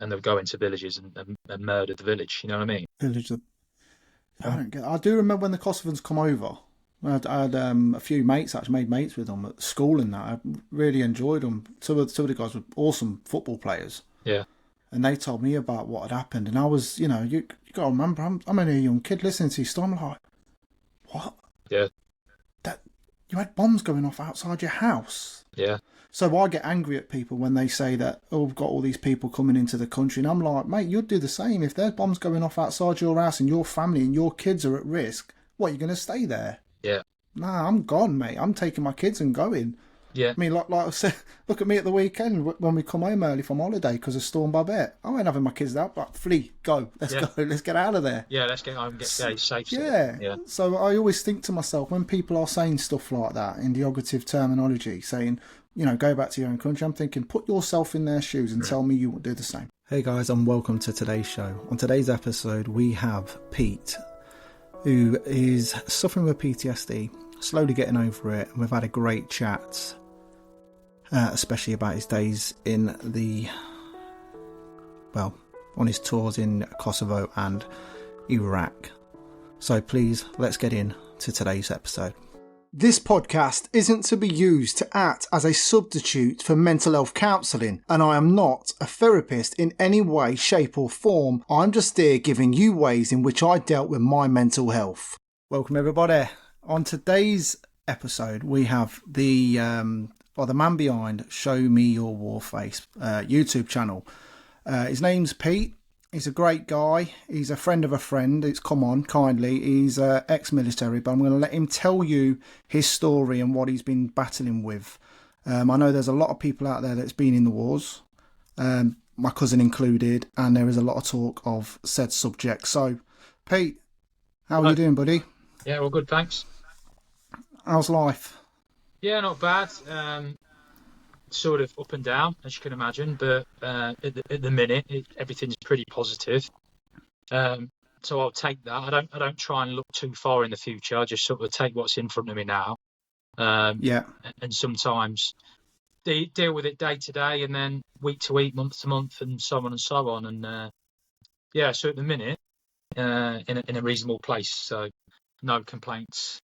and they'll go into villages and murder the village. You know what I mean? Village. I do remember when the Kosovans come over. I had a few mates, actually made mates with them at school and that. I really enjoyed them. Some of the guys were awesome football players. Yeah. And they told me about what had happened. And I was, you got to remember, I'm only a young kid listening to your story. I'm like, what? Yeah. That you had bombs going off outside your house? Yeah. So I get angry at people when they say that, oh, we've got all these people coming into the country. And I'm like, mate, you'd do the same. If there's bombs going off outside your house and your family and your kids are at risk, what, are you going to stay there? Yeah. Nah, I'm gone, mate. I'm taking my kids and going. Yeah. I mean, like I said, look at me at the weekend when we come home early from holiday because of Storm Babette. I ain't having my kids out. Like, flee, go. Let's go. Let's get out of there. Yeah, let's get home and get safe. Yeah. So I always think to myself, when people are saying stuff like that in derogative terminology, saying, go back to your own country, I'm thinking, put yourself in their shoes and tell me you won't do the same. Hey guys, and welcome to today's show. On today's episode, we have Pete, who is suffering with PTSD, slowly getting over it. We've had a great chat, especially about his days on his tours in Kosovo and Iraq. So please, let's get into today's episode. This podcast isn't to be used to act as a substitute for mental health counselling, and I am not a therapist in any way, shape or form. I'm just here giving you ways in which I dealt with my mental health. Welcome everybody. On today's episode, we have the man behind Show Me Your Warface YouTube channel. His name's Pete. He's a great guy. He's a friend of a friend. It's come on, kindly. He's ex-military, but I'm going to let him tell you his story and what he's been battling with. I know there's a lot of people out there that's been in the wars, my cousin included, and there is a lot of talk of said subject. So, Pete, how are you doing, buddy? Yeah, well, good, thanks. How's life? Yeah, not bad. Sort of up and down, as you can imagine, but at the minute, everything's pretty positive. So I'll take that. I don't try and look too far in the future. I just sort of take what's in front of me now. And sometimes deal with it day to day, and then week to week, month to month, and so on and so on. And so at the minute, in a reasonable place. So no complaints.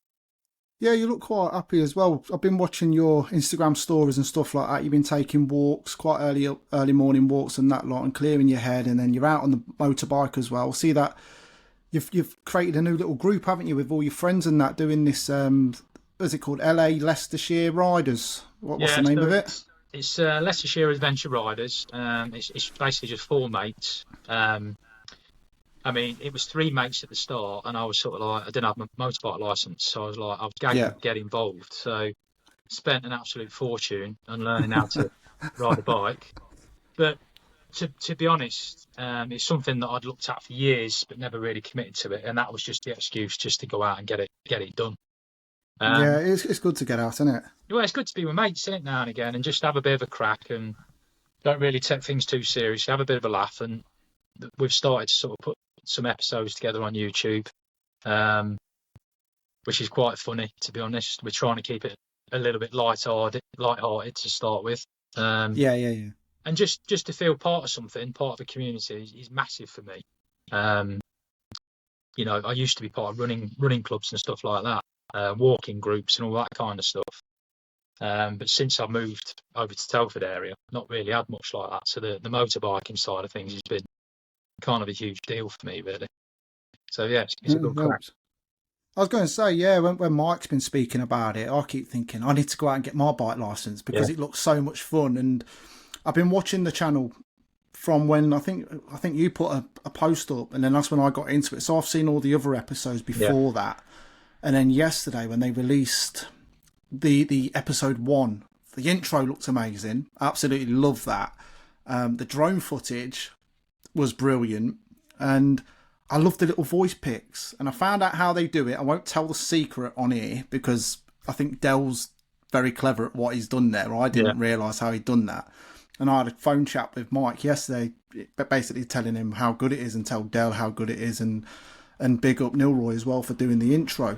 Yeah, you look quite happy as well. I've been watching your Instagram stories and stuff like that. You've been taking walks, quite early morning walks and that lot, and clearing your head, and then you're out on the motorbike as well. See that you've created a new little group, haven't you, with all your friends and that, doing this, what's it called, LA Leicestershire Riders? What's the name of it? It's Leicestershire Adventure Riders. It's basically just 4 mates. I mean, it was 3 mates at the start, and I was sort of like, I didn't have my motorbike license, so I was like, I was going to get involved. So spent an absolute fortune on learning how to ride a bike. But to be honest, it's something that I'd looked at for years, but never really committed to it. And that was just the excuse just to go out and get it done. It's good to get out, isn't it? Well, it's good to be with mates, isn't it, now and again, and just have a bit of a crack and don't really take things too seriously, have a bit of a laugh. And we've started to sort of put some episodes together on YouTube, which is quite funny, to be honest. We're trying to keep it a little bit light-hearted to start with. And just to feel part of something, part of a community is massive for me. I used to be part of running clubs and stuff like that, walking groups and all that kind of stuff. But since I moved over to Telford area, not really had much like that. So the motorbiking side of things has been kind of a huge deal for me, really. So it's a good crack. I was going to say, when Mike's been speaking about it, I keep thinking I need to go out and get my bike license because it looks so much fun. And I've been watching the channel from when I think you put a post up, and then that's when I got into it. So I've seen all the other episodes before that, and then yesterday when they released the episode 1, the intro looked amazing. Absolutely love that. The drone footage was brilliant, and I love the little voice picks, and I found out how they do it. I won't tell the secret on here because I think Dell's very clever at what he's done there. I didn't realise how he'd done that, and I had a phone chat with Mike yesterday, basically telling him how good it is, and tell Dell how good it is, and big up Nilroy as well for doing the intro.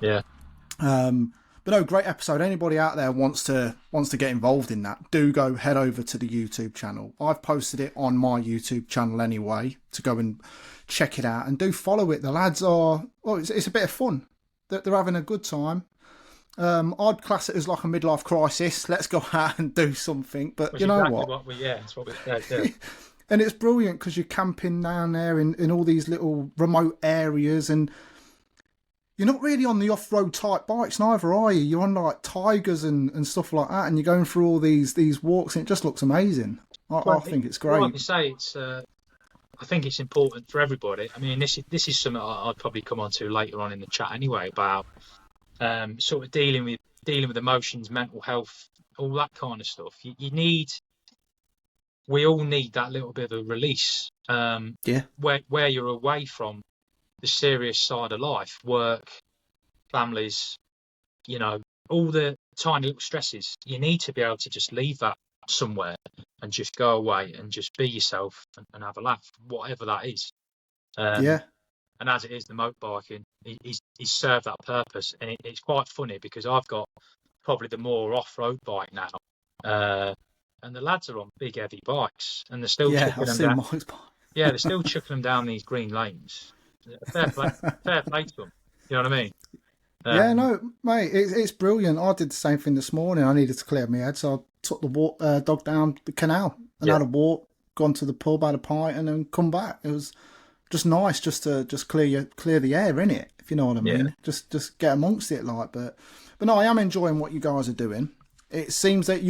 But no, great episode. Anybody out there wants to get involved in that, do go head over to the YouTube channel. I've posted it on my YouTube channel anyway to go and check it out, and do follow it. The lads are, well, it's a bit of fun. They're having a good time. I'd class it as like a midlife crisis. Let's go out and do something. But you know exactly what? That's what we said. And it's brilliant because you're camping down there in all these little remote areas, and you're not really on the off-road type bikes neither, are you? You're on like Tigers and stuff like that, and you're going through all these walks, and it just looks amazing. I think it's great. Like you say, it's. I think it's important for everybody. I mean, this is something I'd probably come on to later on in the chat anyway, about sort of dealing with emotions, mental health, all that kind of stuff. We all need that little bit of a release. Where you're away from the serious side of life, work, families, all the tiny little stresses. You need to be able to just leave that somewhere and just go away and just be yourself and have a laugh, whatever that is. And as it is, the motorbiking is served that purpose. And it's quite funny because I've got probably the more off-road bike now. And the lads are on big, heavy bikes, and they're still chucking them down. Yeah, they're still chucking them down these green lanes. Fair play to them. You know what I mean? No, mate, it's brilliant. I did the same thing this morning. I needed to clear my head, so I took the dog down the canal and had a walk, gone to the pub, had a pint, and then come back. It was just nice just to clear the air, innit? If you know what I mean. Yeah. Just get amongst it, like. But no, I am enjoying what you guys are doing. It seems that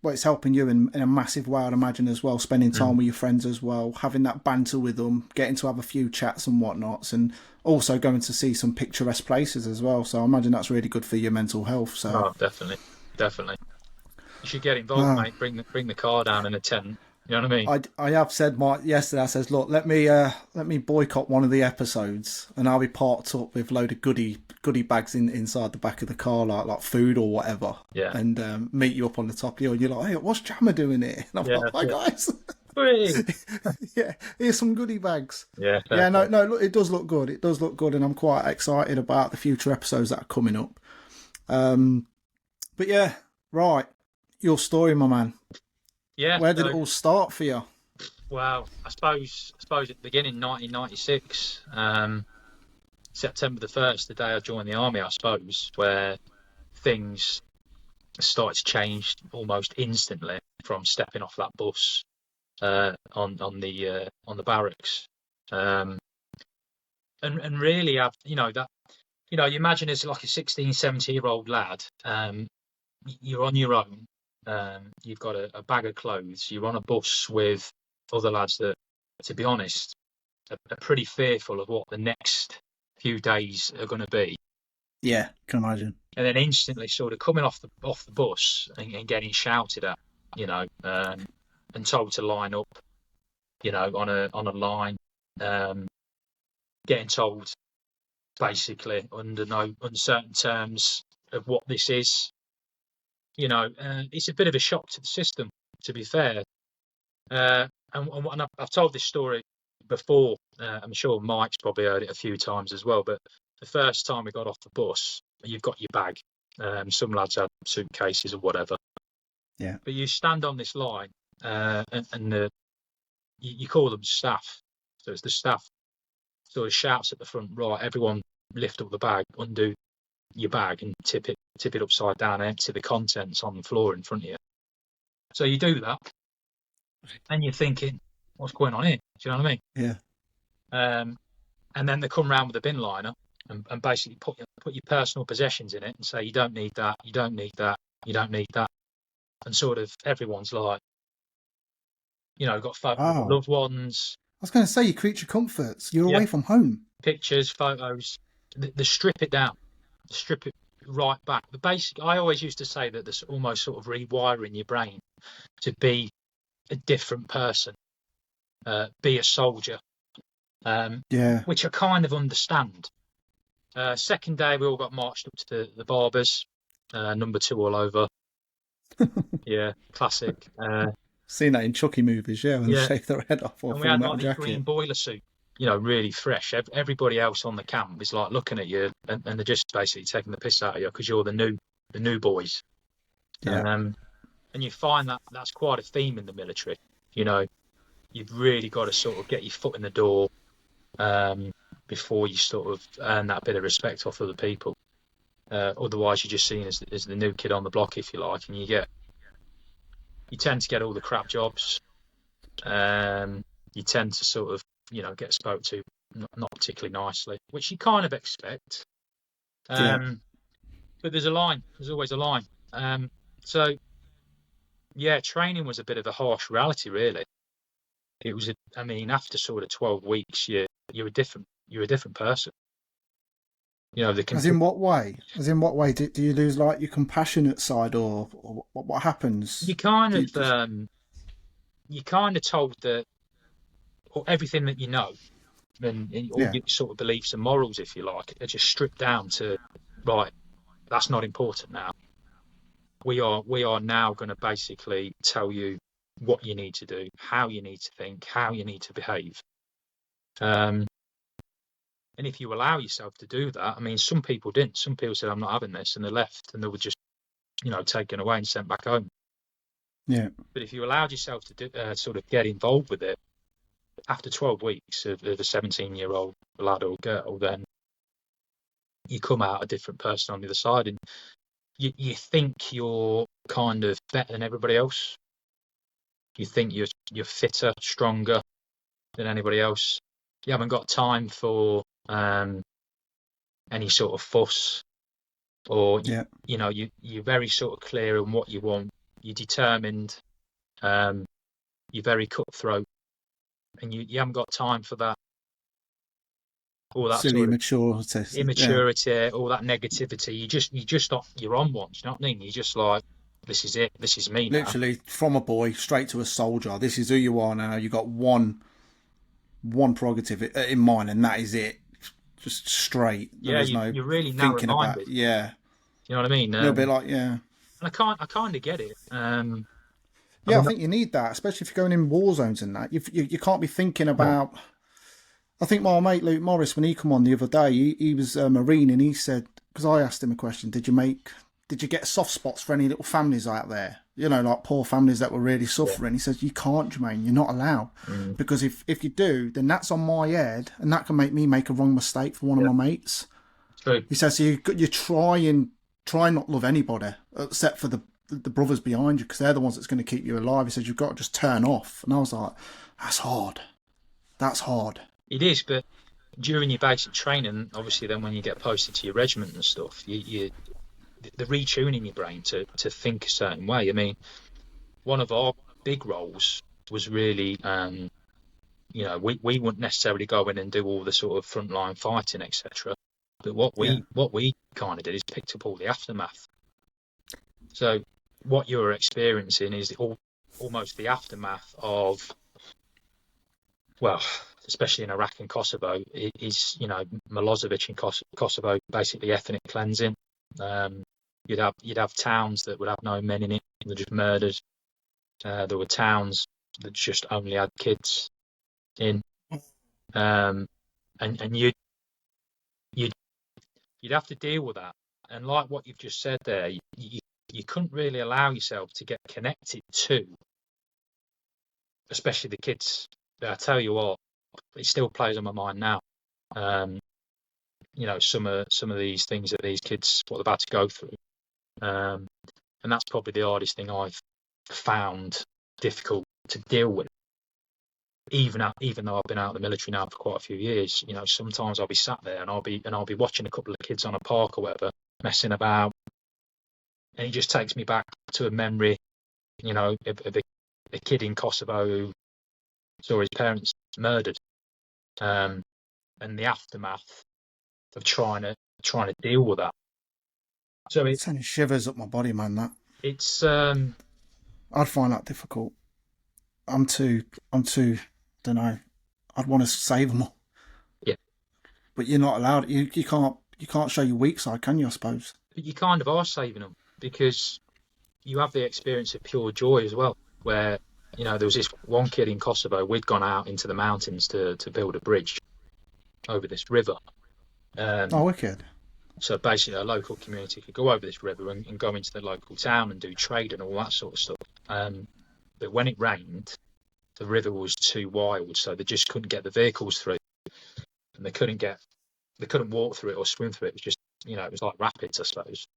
it's helping you in a massive way, I'd imagine, as well, spending time with your friends as well, having that banter with them, getting to have a few chats and whatnots, and also going to see some picturesque places as well. So I imagine that's really good for your mental health. So definitely. You should get involved, mate. Bring the car down in a tent. You know what I mean? I have said yesterday. I says, look, let me boycott one of the episodes, and I'll be parked up with a load of goodie bags inside the back of the car, like food or whatever. Yeah. And meet you up on the top hill, and you're like, hey, what's Jammer doing here? And I'm like, hi guys. Yeah, here's some goodie bags. Yeah. Yeah. No. Look, it does look good. It does look good, and I'm quite excited about the future episodes that are coming up. But yeah, right. Your story, my man. Yeah. Where did it all start for you? Well, I suppose at the beginning, 1996, September the 1st, the day I joined the army, I suppose, where things started to change almost instantly from stepping off that bus on the barracks, and really, you imagine as like a 16, 17-year-old lad, you're on your own. You've got a bag of clothes. You're on a bus with other lads that, to be honest, are pretty fearful of what the next few days are going to be. Yeah, can imagine. And then instantly, sort of coming off the bus and getting shouted at, and told to line up, on a line, getting told basically under no uncertain terms of what this is. It's a bit of a shock to the system, to be fair. And I've told this story before. I'm sure Mike's probably heard it a few times as well. But the first time we got off the bus, you've got your bag. Some lads had suitcases or whatever. Yeah. But you stand on this line, and you call them staff. So it's the staff sort of shouts at the front, right, everyone lift up the bag, undo your bag and tip it upside down and empty the contents on the floor in front of you. So you do that and you're thinking, what's going on here? Do you know what I mean? Yeah. And then they come round with a bin liner and basically put your personal possessions in it and say, you don't need that, you don't need that, you don't need that. And sort of everyone's like, got photos of loved ones. I was going to say, your creature comforts. You're away from home. Pictures, photos. They strip it down. Strip it right back. I always used to say that there's almost sort of rewiring your brain to be a different person, be a soldier, which I kind of understand. Second day, we all got marched up to the barbers, number 2 all over. Yeah, classic. Seen that in Chucky movies, when they shave their head off. And we had like the green boiler suit. really fresh. Everybody else on the camp is like looking at you, and they're just basically taking the piss out of you because you're the new boys. And you find that that's quite a theme in the military. You've really got to sort of get your foot in the door before you sort of earn that bit of respect off other people. Otherwise, you're just seen as the new kid on the block, if you like, and you tend to get all the crap jobs. You tend to sort of, get spoke to not particularly nicely, which you kind of expect. But there's a line. There's always a line. So, yeah, training was a bit of a harsh reality, really. It was, after sort of 12 weeks, you're a different person. As in what way? Do you lose like your compassionate side, or what happens? You kind of told that everything that you know, and all your sort of beliefs and morals, if you like, are just stripped down to, right, that's not important now. We are now going to basically tell you what you need to do, how you need to think, how you need to behave. And if you allow yourself to do that, some people didn't. Some people said, I'm not having this, and they left, and they were just, taken away and sent back home. Yeah. But if you allowed yourself to sort of get involved with it, after 12 weeks of a 17-year-old lad or girl, then you come out a different person on the other side, and you think you're kind of better than everybody else. You think you're fitter, stronger than anybody else. You haven't got time for any sort of fuss, or you're very sort of clear on what you want. You're determined. You're very cutthroat, and you haven't got time for that. All that silly immaturity, all that negativity. You're on one. You know what I mean? You're just like, this is it. This is me. Literally, now. From a boy straight to a soldier. This is who you are now. You got one prerogative in mind, and that is it. Just straight. You're really thinking about it. Yeah. You know what I mean? A little bit like, And I kind of get it. I think you need that, especially if you're going in war zones and that. You can't be thinking about. Yeah. I think my mate Luke Morris, when he come on the other day, he was a Marine, and he said, because I asked him a question, did you get soft spots for any little families out there? Like poor families that were really suffering. Yeah. He says, you can't, Jermaine, you're not allowed. Because if you do, then that's on my head, and that can make me make a wrong mistake for one of my mates. True. He says, so you try not love anybody, except for the brothers behind you, because they're the ones that's going to keep you alive. He says, you've got to just turn off. And I was like, that's hard. It is, but during your basic training, obviously, then when you get posted to your regiment and stuff, the retuning your brain to think a certain way. One of our big roles was really, we wouldn't necessarily go in and do all the sort of frontline fighting, etc. But what we kind of did is picked up all the aftermath. So what you're experiencing is almost the aftermath of, well, especially in Iraq and Kosovo, is Milosevic in Kosovo, basically ethnic cleansing. You'd have towns that would have no men in it; they're just murdered. There were towns that just only had kids in, and you'd have to deal with that. And like what you've just said there, you couldn't really allow yourself to get connected to, especially the kids. But I tell you what, it still plays on my mind now. Some of these things that these kids, what they're about to go through. And that's probably the hardest thing I've found difficult to deal with. Even though I've been out of the military now for quite a few years, sometimes I'll be sat there and I'll be watching a couple of kids on a park or whatever, messing about, and it just takes me back to a memory, of a kid in Kosovo who saw his parents murdered, and the aftermath of trying to deal with that. So it's sending shivers up my body, man. That it's I'd find that difficult. I'm too. Don't know. I'd want to save them all. Yeah, but you're not allowed. You can't show your weak side, can you? I suppose. But you kind of are saving them, because you have the experience of pure joy as well, where there was this one kid in Kosovo. We'd gone out into the mountains to build a bridge, over this river. Wicked. So basically, a local community could go over this river and go into the local town and do trade and all that sort of stuff. But when it rained, the river was too wild, so they just couldn't get the vehicles through, and they couldn't walk through it or swim through it. It was just, it was like rapids, I suppose.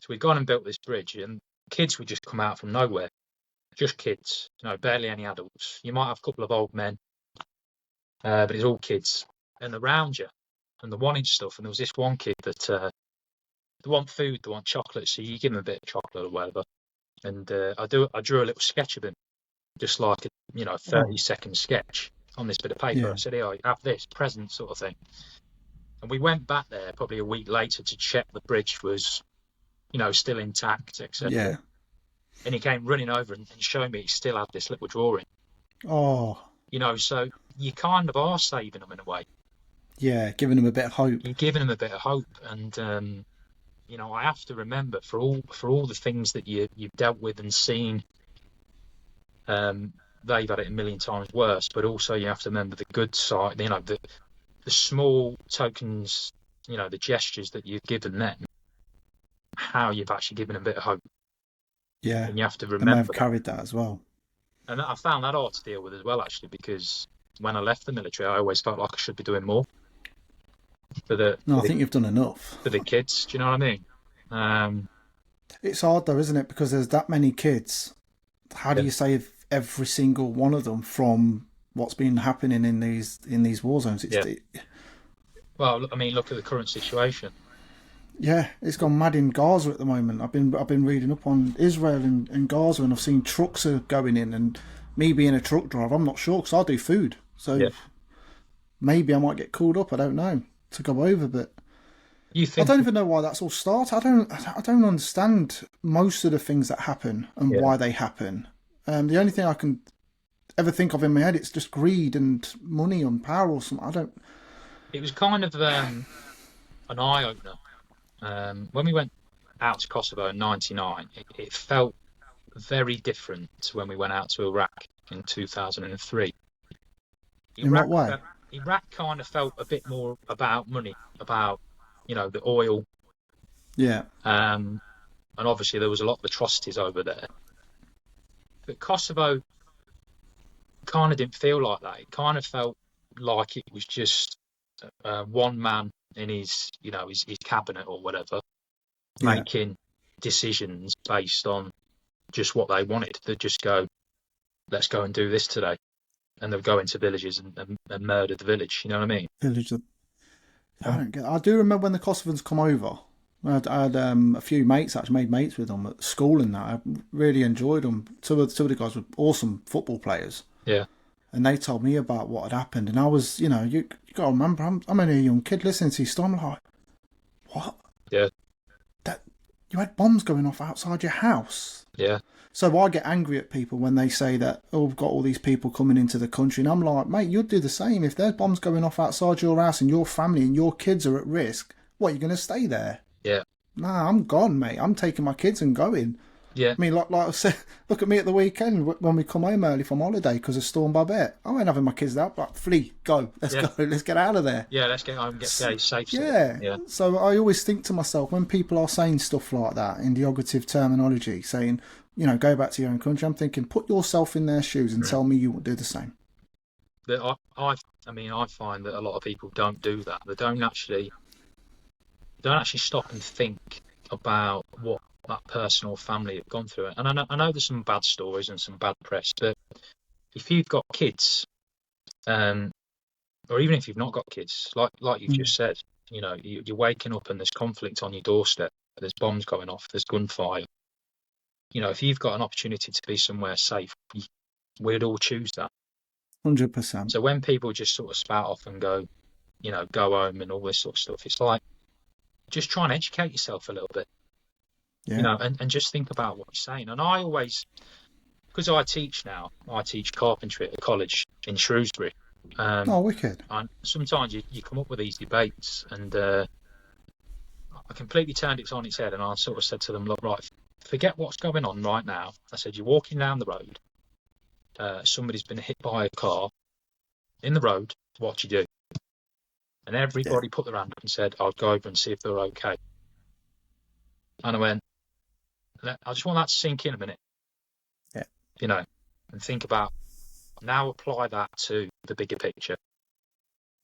So we'd gone and built this bridge, and kids would just come out from nowhere, just kids, barely any adults. You might have a couple of old men, but it's all kids, and around you, and they wanted stuff. And there was this one kid that they want food, they want chocolate, so you give them a bit of chocolate or whatever. And I drew a little sketch of him, just like a 30-second sketch on this bit of paper. Yeah. I said, "Here, have this present," sort of thing. And we went back there probably a week later to check the bridge was, still intact, etc. Yeah. And he came running over and showing me he still had this little drawing. Oh. So you kind of are saving them in a way. Yeah, giving them a bit of hope. You're giving them a bit of hope, and I have to remember for all the things that you've dealt with and seen. They've had it a million times worse, but also you have to remember the good side. The small tokens, the gestures that you've given them, how you've actually given them a bit of hope. Yeah, and you have to remember. They may have carried that as well. And I found that hard to deal with as well, actually, because when I left the military, I always felt like I should be doing more. I think you've done enough for the kids. Do you know what I mean? It's hard though, isn't it? Because there's that many kids. How do you save every single one of them from what's been happening in these war zones? Well, I mean, look at the current situation. Yeah, it's gone mad in Gaza at the moment. I've been reading up on Israel and Gaza, and I've seen trucks are going in. And me being a truck driver, I'm not sure because I do food, so maybe I might get called up. I don't know to go over, but I don't even know why that's all started. I don't understand most of the things that happen and why they happen. The only thing I can ever think of in my head, it's just greed and money and power or something. It was kind of an eye opener. When we went out to Kosovo in '99, it felt very different to when we went out to Iraq in 2003. In what way? Iraq kind of felt a bit more about money, about the oil. Yeah. And obviously there was a lot of atrocities over there. But Kosovo kind of didn't feel like that. It kind of felt like it was just one man in his cabinet or whatever, making decisions based on just what they wanted. They'd just go, let's go and do this today. And they'll go into villages and murder the village. You know what I mean? I do remember when the Kosovans come over. I had a few mates, actually made mates with them at school and that. I really enjoyed them. Two of the guys were awesome football players. Yeah. And they told me about what had happened. And I was, you got to remember, I'm only a young kid listening to you storm. I'm like, what? Yeah. That you had bombs going off outside your house. Yeah. So I get angry at people when they say that, we've got all these people coming into the country. And I'm like, mate, you'd do the same. If there's bombs going off outside your house and your family and your kids are at risk, what, you're going to stay there? Yeah. Nah, I'm gone, mate. I'm taking my kids and going. Yeah. I mean, like I said, look at me at the weekend when we come home early from holiday because of Storm Babette. I ain't having my kids out, but flee, go. Let's go. Let's get out of there. Yeah, let's get home and get safe. Yeah. So I always think to myself, when people are saying stuff like that in derogative terminology, saying, go back to your own country, I'm thinking, put yourself in their shoes and tell me you would do the same. I find that a lot of people don't do that. They don't actually stop and think about what that person or family have gone through. And I know there's some bad stories and some bad press, but if you've got kids, or even if you've not got kids, like you've just said, you're waking up and there's conflict on your doorstep, there's bombs going off, there's gunfire. If you've got an opportunity to be somewhere safe, we'd all choose that. 100%. So when people just sort of spout off and go, go home and all this sort of stuff, it's like, just try and educate yourself a little bit. Yeah. And just think about what you're saying. And I always, because I teach carpentry at a college in Shrewsbury. Wicked. And sometimes you come up with these debates, and I completely turned it on its head, and I sort of said to them, look, right, forget what's going on right now. I said, you're walking down the road, somebody's been hit by a car in the road, what do you do? And everybody put their hand up and said, I'll go over and see if they're okay. And I went, I just want that to sink in a minute. Yeah. You know, and think about, now apply that to the bigger picture.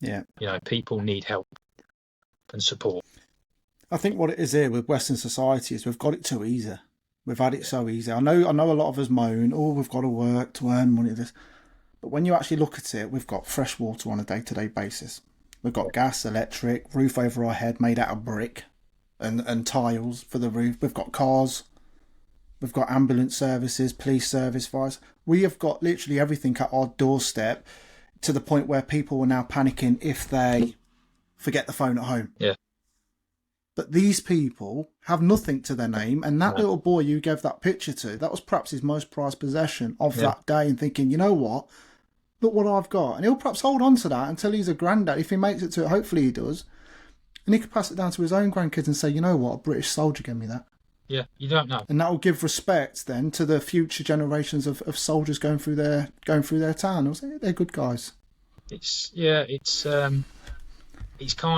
Yeah. You know, people need help and support. I think what it is here with Western society is we've got it too easy. We've had it so easy. I know a lot of us moan, oh, we've got to work to earn money. This, but when you actually look at it, we've got fresh water on a day-to-day basis. We've got gas, electric, roof over our head made out of brick and tiles for the roof. We've got cars. We've got ambulance services, police service, fires. We have got literally everything at our doorstep, to the point where people are now panicking if they forget the phone at home. Yeah. But these people have nothing to their name, and that little boy you gave that picture to, that was perhaps his most prized possession of that day, and thinking, you know what, look what I've got. And he'll perhaps hold on to that until he's a granddad, if he makes it to it, hopefully he does. And he could pass it down to his own grandkids and say, you know what, a British soldier gave me that. Yeah, you don't know. And that will give respect then to the future generations of soldiers going through their town. They're good guys. It's kind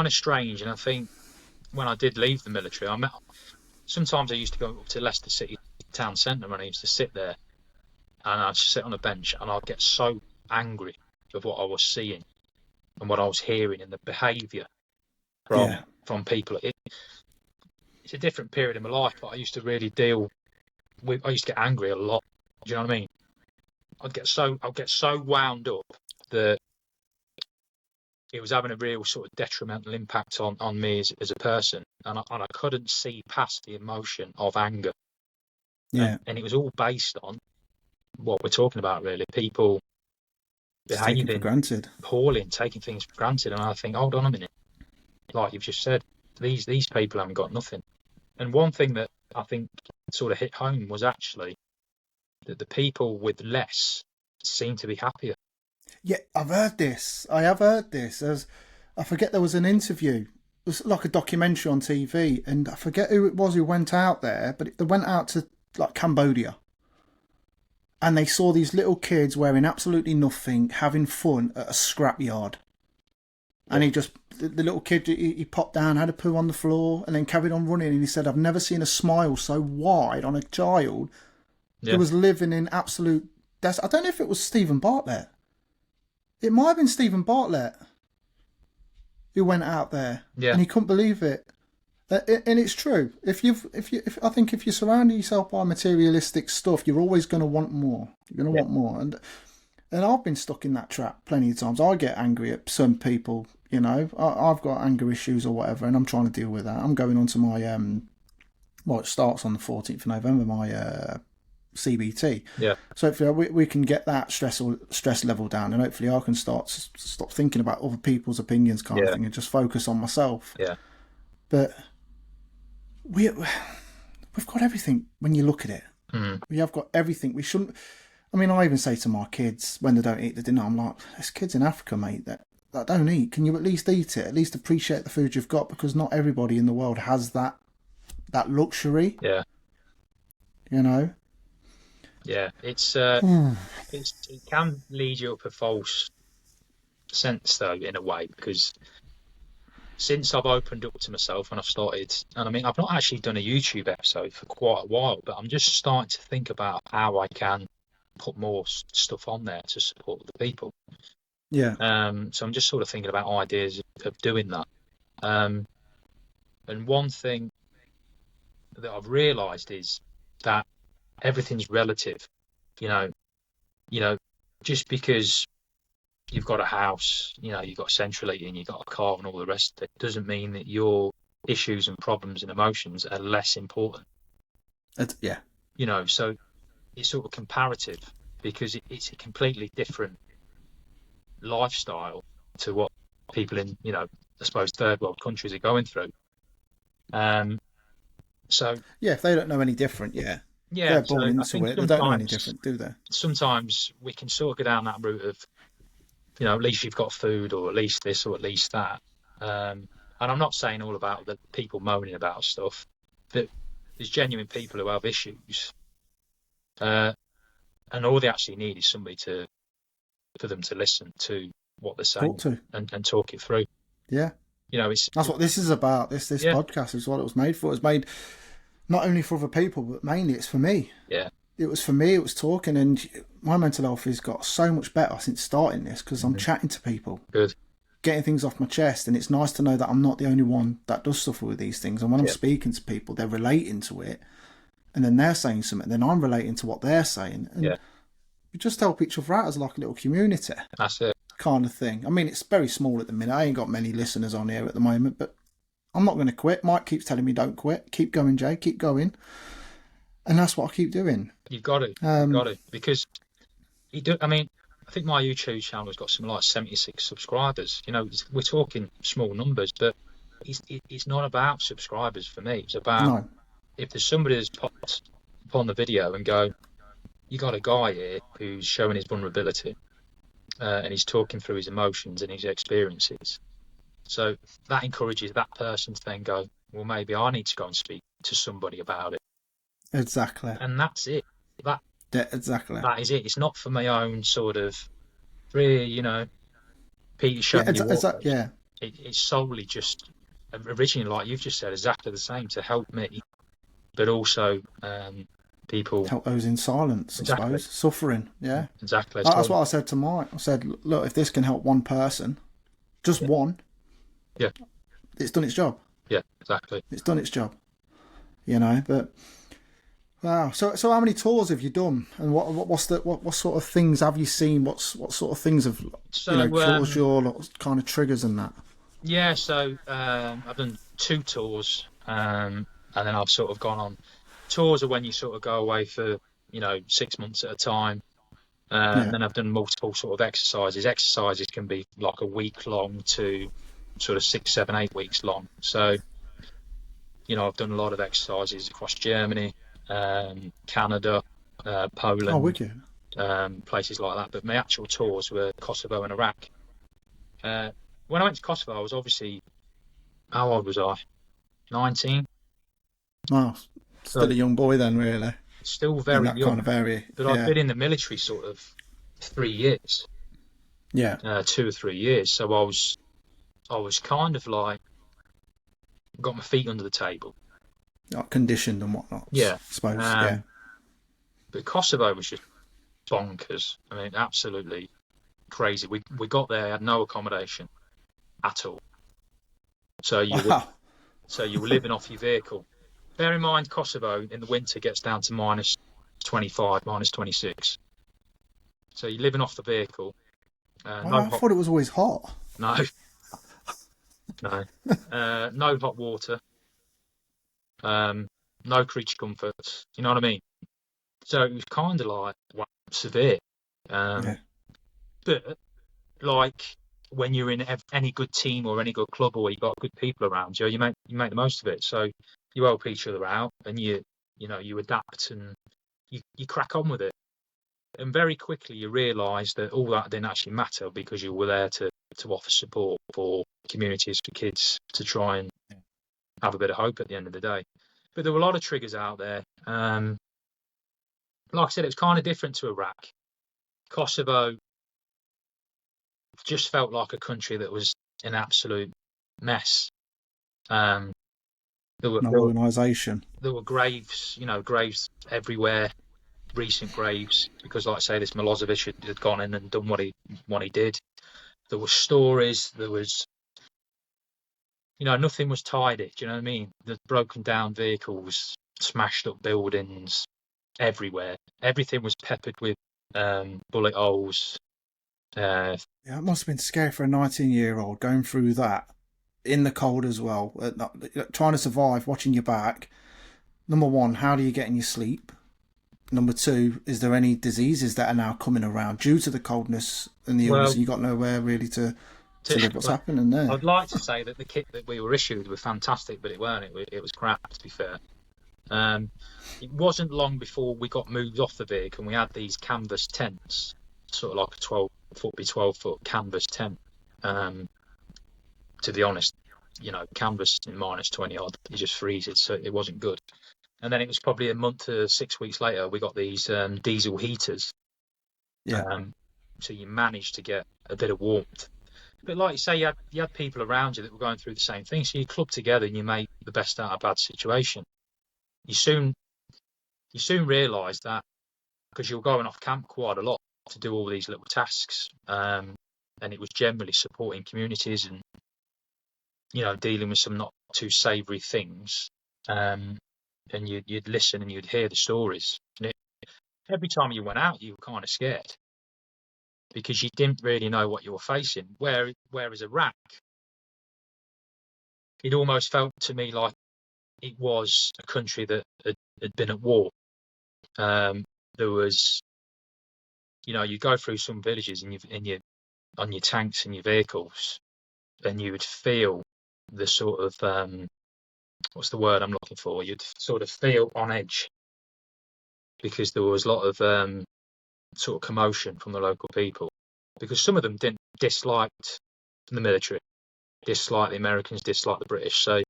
of strange, and I think when I did leave the military, sometimes I used to go up to Leicester City town centre, and I used to sit there, and I'd sit on a bench, and I'd get so angry of what I was seeing and what I was hearing, and the behaviour from people. It's a different period in my life, but I used to really deal with. I used to get angry a lot. Do you know what I mean? I'd get so wound up that it was having a real sort of detrimental impact on me as a person, and I couldn't see past the emotion of anger. Yeah, and it was all based on what we're talking about, really. People behaving for granted, poorly, and taking things for granted. And I think, hold on a minute, like you've just said, these people haven't got nothing. And one thing that I think sort of hit home was actually that the people with less seem to be happier. Yeah, I've heard this. I have heard this. I forget, there was an interview. It was like a documentary on TV, and I forget who it was who went out there, but they went out to like Cambodia, and they saw these little kids wearing absolutely nothing, having fun at a scrapyard. And the little kid, he popped down, had a poo on the floor, and then carried on running. And he said, I've never seen a smile so wide on a child who was living in absolute death. I don't know if it was Stephen Bartlett. It might have been Stephen Bartlett who went out there, and he couldn't believe it. And it's true. I think if you're surrounding yourself by materialistic stuff, you're always going to want more. You're going to want more, and I've been stuck in that trap plenty of times. I get angry at some people. You know, I've got anger issues or whatever, and I'm trying to deal with that. I'm going on to my it starts on the 14th of November. My CBT. Yeah. So hopefully we can get that stress level down, and hopefully I can stop thinking about other people's opinions, kind of thing, and just focus on myself. Yeah. But we've got everything when you look at it. Mm. We have got everything. We shouldn't. I mean, I even say to my kids when they don't eat the dinner, I'm like, there's kids in Africa, mate, that don't eat. Can you at least eat it? At least appreciate the food you've got, because not everybody in the world has that luxury. Yeah. You know. Yeah, it can lead you up a false sense, though, in a way, because since I've opened up to myself and I've started, and I mean, I've not actually done a YouTube episode for quite a while, but I'm just starting to think about how I can put more stuff on there to support the people. Yeah. So I'm just sort of thinking about ideas of doing that. And one thing that I've realised is that everything's relative. You know, just because you've got a house, you've got central heating, you've got a car and all the rest of it, doesn't mean that your issues and problems and emotions are less important. So it's sort of comparative, because it's a completely different lifestyle to what people in, I suppose, third world countries are going through. So if they don't know any different, they're born into it. They don't know any different, do they? Sometimes we can sort of go down that route of, at least you've got food, or at least this, or at least that. And I'm not saying all about the people moaning about stuff. That there's genuine people who have issues, and all they actually need is somebody for them to listen to what they're saying and talk it through. Yeah. It's that's what this is about. This podcast is what it was made for. It was made not only for other people, but mainly it's for me. Yeah. It was for me. It was talking, and my mental health has got so much better since starting this because I'm chatting to people. Good. Getting things off my chest, and it's nice to know that I'm not the only one that does suffer with these things. And when I'm speaking to people, they're relating to it, and then they're saying something, then I'm relating to what they're saying, and we just help each other out as like a little community. That's it. Kind of thing. I mean, it's very small at the minute. I ain't got many listeners on here at the moment, but I'm not going to quit. Mike keeps telling me don't quit. Keep going, Jay. Keep going. And that's what I keep doing. You've got to. You've got to. Because I think my YouTube channel has got something like 76 subscribers. We're talking small numbers, but it's not about subscribers for me. It's about if there's somebody that's popped upon the video and go, you got a guy here who's showing his vulnerability and he's talking through his emotions and his experiences. So that encourages that person to then go, well, maybe I need to go and speak to somebody about it. Exactly. And that's it. Exactly. That is it. It's not for my own sort of, Peter showing you what. It's solely just, originally, like you've just said, exactly the same, to help me, but also people. Help those in silence, I suppose. Suffering, yeah. Exactly. That's what I said to Mike. I said, look, if this can help one person, just one, it's done its job. Yeah, exactly. It's done its job. But wow. So how many tours have you done, and what sort of things have you seen? What sort of things have caused your kind of triggers and that? Yeah. So I've done 2 tours, and then I've sort of gone on. Tours are when you sort of go away for 6 months at a time. And then I've done multiple sort of exercises. Exercises can be like a week long to sort of 6, 7, 8 weeks long. So, I've done a lot of exercises across Germany, Canada, Poland, places like that. But my actual tours were Kosovo and Iraq. When I went to Kosovo, I was obviously, how old was I? 19. Wow, still a young boy then, really. Still very young, kind of area. But I've been in the military sort of 3 years. 2 or 3 years. So I was kind of like got my feet under the table, conditioned and whatnot. I suppose. But Kosovo was just bonkers. I mean, absolutely crazy. We got there, had no accommodation at all. So you were living off your vehicle. Bear in mind, Kosovo in the winter gets down to minus 25, minus 26. So you're living off the vehicle. I thought it was always hot. No. No hot water. No creature comforts. You know what I mean? So it was kind of like severe. But like when you're in any good team or any good club or you've got good people around you, you make the most of it. So you help each other out and you adapt and you crack on with it. And very quickly you realise that all that didn't actually matter because you were there to offer support for communities, for kids, to try and have a bit of hope at the end of the day. But there were a lot of triggers out there. Like I said, it was kind of different to Iraq. Kosovo just felt like a country that was an absolute mess. There were no organisation. There were graves, graves everywhere, recent graves, because like I say, this Milosevic had gone in and done what he did. There were stories, there was nothing was tidy, do you know what I mean? The broken down vehicles, smashed up buildings everywhere. Everything was peppered with bullet holes. It must have been scary for a 19-year-old going through that in the cold as well, trying to survive, watching your back. Number one, how do you get in your sleep? Number two, is there any diseases that are now coming around due to the coldness and the illness? You got nowhere really to live. What's happening there? I'd like to say that the kit that we were issued were fantastic, but it weren't. It was crap, to be fair. It wasn't long before we got moved off the vehicle and we had these canvas tents, sort of like a 12-foot canvas tent. To be honest, canvas in minus 20 odd, you just freeze it, so it wasn't good. And then it was probably a month or 6 weeks later, we got these diesel heaters. So you managed to get a bit of warmth. But like you say, you had people around you that were going through the same thing. So you club together and you make the best out of a bad situation. You soon realise that, because you're going off camp quite a lot to do all these little tasks, and it was generally supporting communities and, you know, dealing with some not too savoury things. And you'd listen and you'd hear the stories. And every time you went out, you were kind of scared because you didn't really know what you were facing. Whereas Iraq, it almost felt to me like it was a country that had been at war. There was, you know, you go through some villages and you on your tanks and your vehicles, and you would feel the sort of what's the word I'm looking for? You'd sort of feel on edge because there was a lot of sort of commotion from the local people, because some of them disliked the military, disliked the Americans, disliked the British. So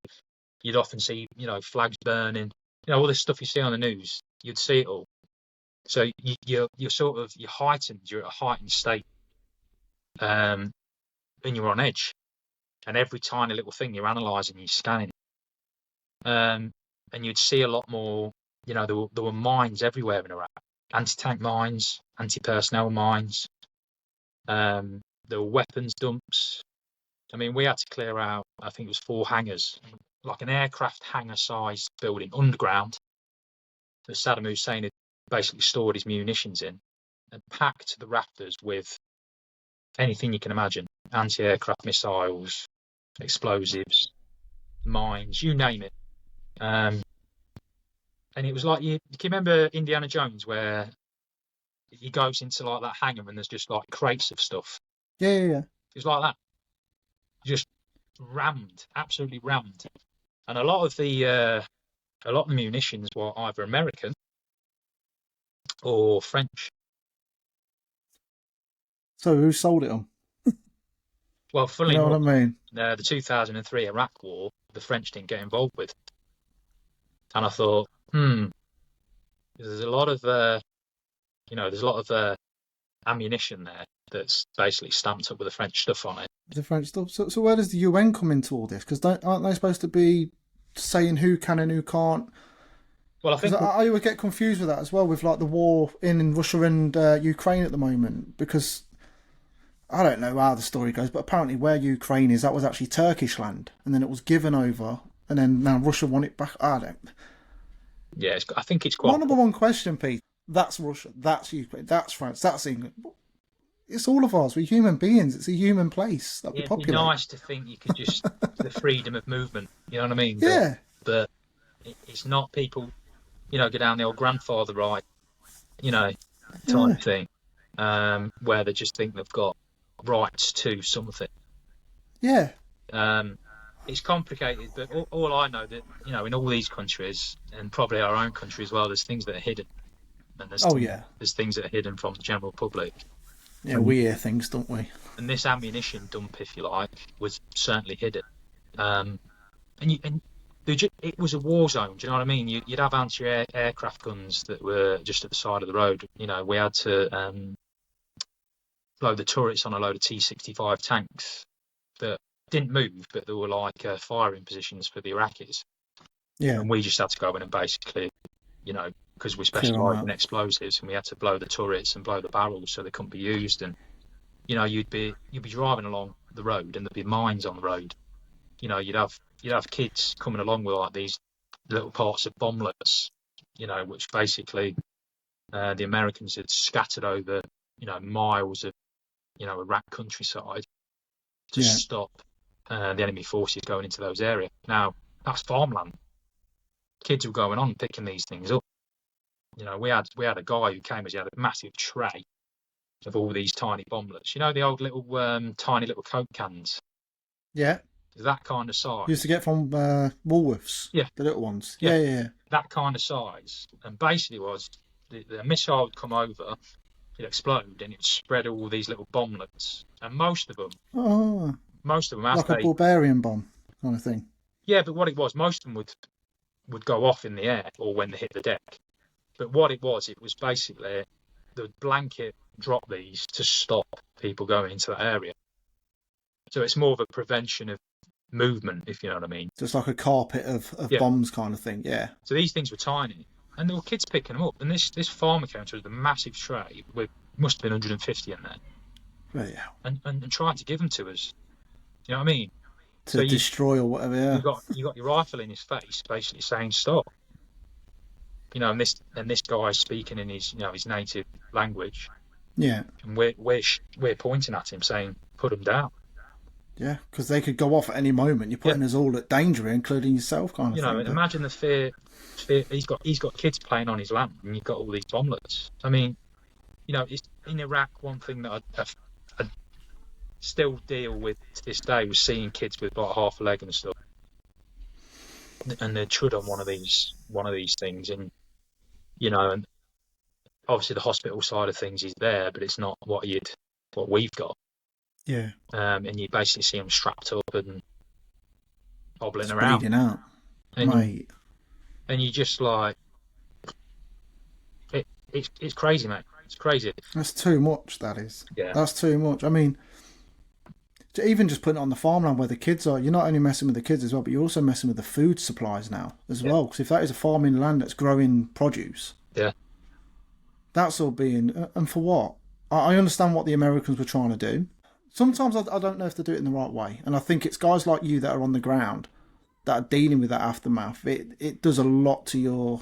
you'd often see, you know, flags burning, you know, all this stuff you see on the news. You'd see it all. So you're heightened. You're at a heightened state, and you're on edge. And every tiny little thing you're analysing, you're scanning. And you'd see a lot more. You know, there were mines everywhere in Iraq. Anti-tank mines, anti-personnel mines. There were weapons dumps. I mean, we had to clear out, I think it was 4 hangars, like an aircraft hangar-sized building underground that Saddam Hussein had basically stored his munitions in, and packed the rafters with anything you can imagine: anti-aircraft missiles, explosives, mines, you name it. And it was like, you can remember Indiana Jones, where he goes into like that hangar and there's just like crates of stuff. Yeah. It was like that, just rammed, absolutely rammed. And a lot of the munitions were either American or French. So who sold it on? Well, fully, you know what I mean? The 2003 Iraq War, the French didn't get involved with. And I thought, there's a lot of, ammunition there that's basically stamped up with the French stuff on it. The French stuff. So where does the UN come into all this? Because aren't they supposed to be saying who can and who can't? Well, I think I would get confused with that as well, with like the war in Russia and Ukraine at the moment, because I don't know how the story goes, but apparently where Ukraine is, that was actually Turkish land, and then it was given over, and then now Russia won it back. I think it's quite... Number one question, Pete. That's Russia, that's Ukraine, that's France, that's England. It's all of us. We're human beings. It's a human place that we populate. It'd be nice to think you could just... the freedom of movement, you know what I mean? Yeah. But it's not. People, you know, go down the old grandfather right, you know, type thing, where they just think they've got rights to something. Yeah. It's complicated, but all I know that, you know, in all these countries, and probably our own country as well, there's things that are hidden. And there's ththings that are hidden from the general public. Yeah, we hear things, don't we? And this ammunition dump, if you like, was certainly hidden. It was a war zone. Do you know what I mean? You'd have anti-aircraft guns that were just at the side of the road. You know, we had to blow the turrets on a load of T-65 tanks that didn't move, but they were like firing positions for the Iraqis. Yeah. And we just had to go in and basically, you know, because we specialised in explosives, and we had to blow the turrets and blow the barrels so they couldn't be used. And, you know, you'd be driving along the road and there'd be mines on the road. You know, you'd have kids coming along with like these little parts of bomblets, you know, which basically the Americans had scattered over, you know, miles of, you know, Iraq countryside to stop the enemy forces going into those areas. Now, that's farmland. Kids were going on picking these things up. You know, we had a guy who came as he had a massive tray of all these tiny bomblets. You know, the old little tiny little Coke cans. Yeah. That kind of size. You used to get from Woolworths. Yeah. The little ones. Yeah. That kind of size. And basically was the missile would come over, it'd explode, and it'd spread all these little bomblets. And most of them, like a barbarian bomb kind of thing. Yeah, but what it was, most of them would go off in the air or when they hit the deck. But what it was basically the blanket drop these to stop people going into that area. So it's more of a prevention of movement, if you know what I mean. Just like a carpet of bombs kind of thing, yeah. So these things were tiny, and there were kids picking them up. And this farmer came to us with a massive tray with must have been 150 in there. Right, yeah. And tried to give them to us. You know what I mean? To destroy or whatever, yeah. You got your rifle in his face, basically saying stop. You know, and this guy's speaking in his his native language. Yeah. And we're pointing at him saying, put him down. Yeah, because they could go off at any moment. You're putting us all at danger, including yourself, kind of thing. Imagine the fear. He's got kids playing on his land, and you've got all these bomblets. I mean, it's in Iraq. One thing that I still deal with to this day was seeing kids with like half a leg and stuff, and they're trud on one of these things, and and obviously the hospital side of things is there, but it's not what we've got. Yeah. And you basically see them strapped up and hobbling it's around. Bleeding out. Mate. And you just like it's crazy, mate. It's crazy. That's too much, that is. Yeah. That's too much. I mean, even just putting it on the farmland where the kids are, you're not only messing with the kids as well, but you're also messing with the food supplies now as well. Because if that is a farming land that's growing produce, that's all being... And for what? I understand what the Americans were trying to do. Sometimes I don't know if they do it in the right way. And I think it's guys like you that are on the ground that are dealing with that aftermath. It does a lot to your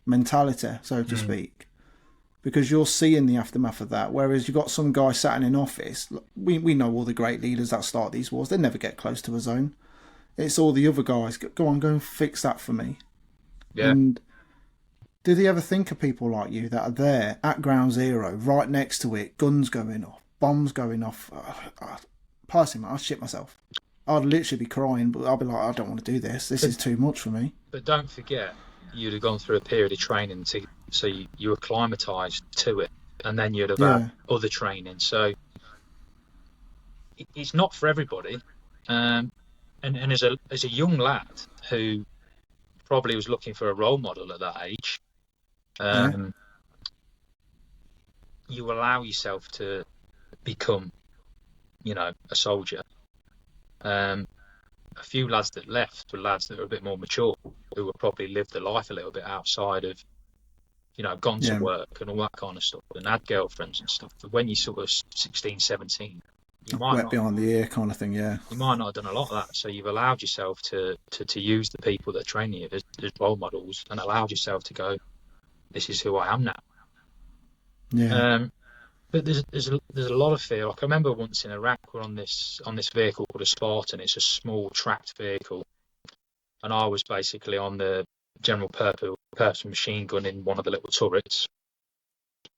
mentality, so to speak. Because you're seeing the aftermath of that. Whereas you've got some guy sat in an office. We know all the great leaders that start these wars. They never get close to a zone. It's all the other guys. Go and fix that for me. Yeah. And do they ever think of people like you that are there at ground zero, right next to it, guns going off, bombs going off? Personally, I'd shit myself. I'd literally be crying, but I'd be like, I don't want to do this. This is too much for me. But don't forget, you'd have gone through a period of training so you were acclimatised to it, and then you'd have had other training. So it's not for everybody. And as a young lad who probably was looking for a role model at that age, you allow yourself to become, a soldier. A few lads that left were lads that were a bit more mature, who were probably lived the life a little bit outside of, gone to work and all that kind of stuff, and had girlfriends and stuff. But when you're sort of 16, 17, you might not behind the ear kind of thing, you might not have done a lot of that. So you've allowed yourself to use the people that train you as role models, and allowed yourself to go, this is who I am now. Yeah. But there's a lot of fear. Like I remember once in Iraq, we're on this vehicle called a Spartan. It's a small tracked vehicle, and I was basically on the general purpose machine gun in one of the little turrets,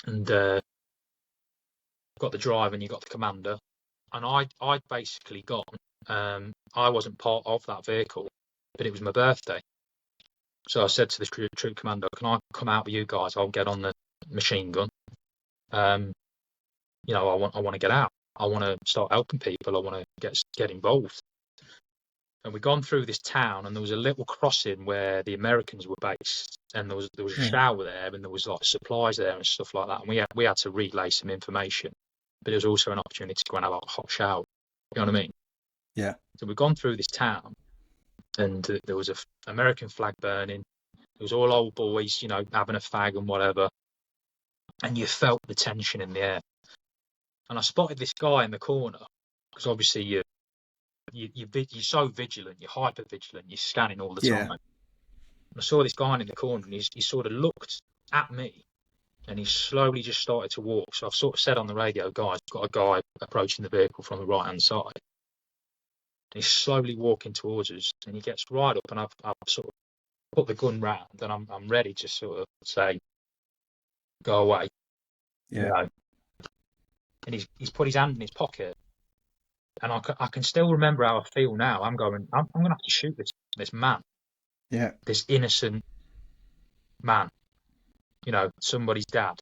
and got the driver and you got the commander, and I'd basically gone. I wasn't part of that vehicle, but it was my birthday, so I said to the troop commander, "Can I come out with you guys? I'll get on the machine gun. I want to get out. I want to start helping people. I want to get involved." And we'd gone through this town, and there was a little crossing where the Americans were based, and there was a shower there, and there was like supplies there and stuff like that. And we had to relay some information, but there was also an opportunity to go and have a hot shower. You know what I mean? Yeah. So we'd gone through this town, and there was a American flag burning. It was all old boys, having a fag and whatever. And you felt the tension in the air. And I spotted this guy in the corner, because obviously you're so vigilant, you're hyper vigilant, you're scanning all the time. And I saw this guy in the corner, and he sort of looked at me, and he slowly just started to walk. So I've sort of said on the radio, guys, I've got a guy approaching the vehicle from the right hand side. And he's slowly walking towards us, and he gets right up, and I've sort of put the gun round, and I'm ready to sort of say, go away. Yeah. And he's put his hand in his pocket, and I can still remember how I feel now. I'm going to have to shoot this man. Yeah. This innocent man. Somebody's dad.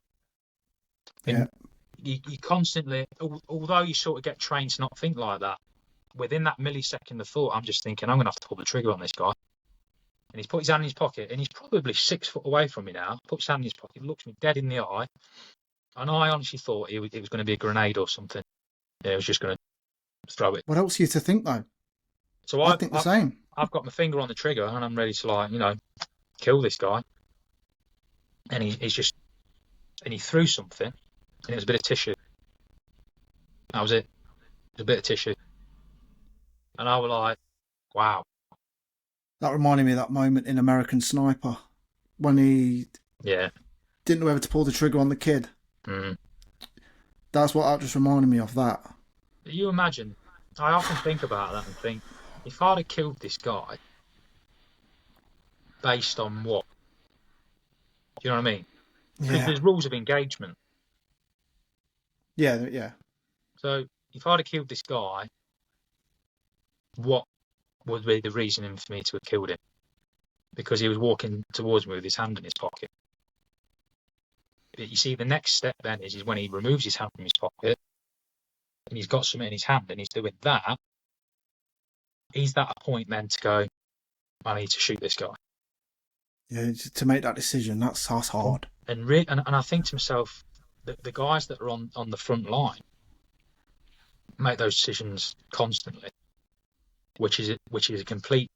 And you constantly, although you sort of get trained to not think like that, within that millisecond of thought, I'm just thinking, I'm going to have to pull the trigger on this guy. And he's put his hand in his pocket, and he's probably 6 foot away from me now. Puts his hand in his pocket, looks me dead in the eye. And I honestly thought it was going to be a grenade or something. It was just going to throw it. What else are you to think, though? So I think the same. I've got my finger on the trigger and I'm ready to, like, you know, kill this guy. And he threw something, and it was a bit of tissue. That was it. It was a bit of tissue. And I was like, wow. That reminded me of that moment in American Sniper when he didn't know whether to pull the trigger on the kid. Mm. That's what that just reminded me of, that. You imagine, I often think about that and think, if I'd have killed this guy based on what? Do you know what I mean? Because there's rules of engagement. Yeah. So if I'd have killed this guy, what would be the reasoning for me to have killed him? Because he was walking towards me with his hand in his pocket. But you see, the next step then is when he removes his hand from his pocket and he's got something in his hand and he's doing that. Is that a point then to go, I need to shoot this guy? Yeah, to make that decision, that's hard. And I think to myself, the guys that are on the front line make those decisions constantly, which is a complete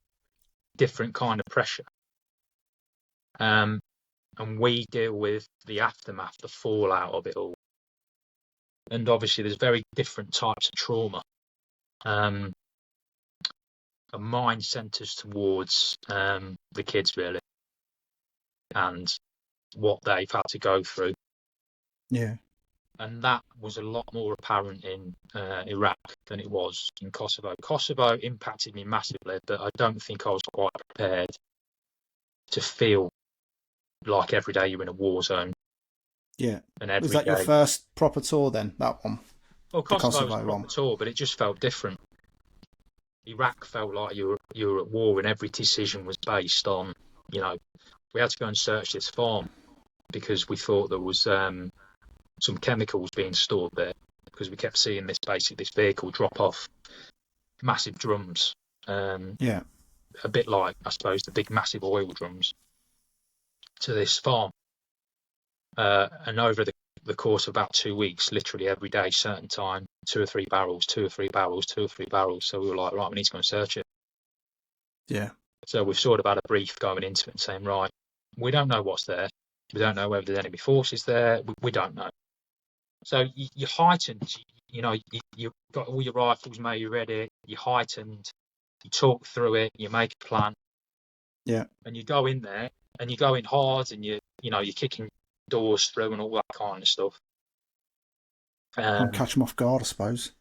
different kind of pressure. And we deal with the aftermath, the fallout of it all. And obviously there's very different types of trauma. And mine centres towards the kids, really, and what they've had to go through. Yeah. And that was a lot more apparent in Iraq than it was in Kosovo. Kosovo impacted me massively, but I don't think I was quite prepared to feel like every day you're in a war zone. Yeah. And every was that your first proper tour then, that one? Well, Kosovo was a proper tour, but it just felt different. Iraq felt like you were at war, and every decision was based on, you know, we had to go and search this farm because we thought there was some chemicals being stored there, because we kept seeing this vehicle drop off massive drums. A bit like, I suppose, the big massive oil drums to this farm. And over the course of about 2 weeks, literally every day, certain time, 2 or 3 barrels. So we were like, right, we need to go and search it. Yeah. So we've sort of had a brief going into it and saying, right, we don't know what's there. We don't know whether there's enemy forces there. We don't know. So you heightened, you know, you've got all your rifles made, you're ready, you heightened, you talk through it, you make a plan. Yeah. And you go in there and you go in hard and you're kicking doors through and all that kind of stuff. Can't catch them off guard, I suppose.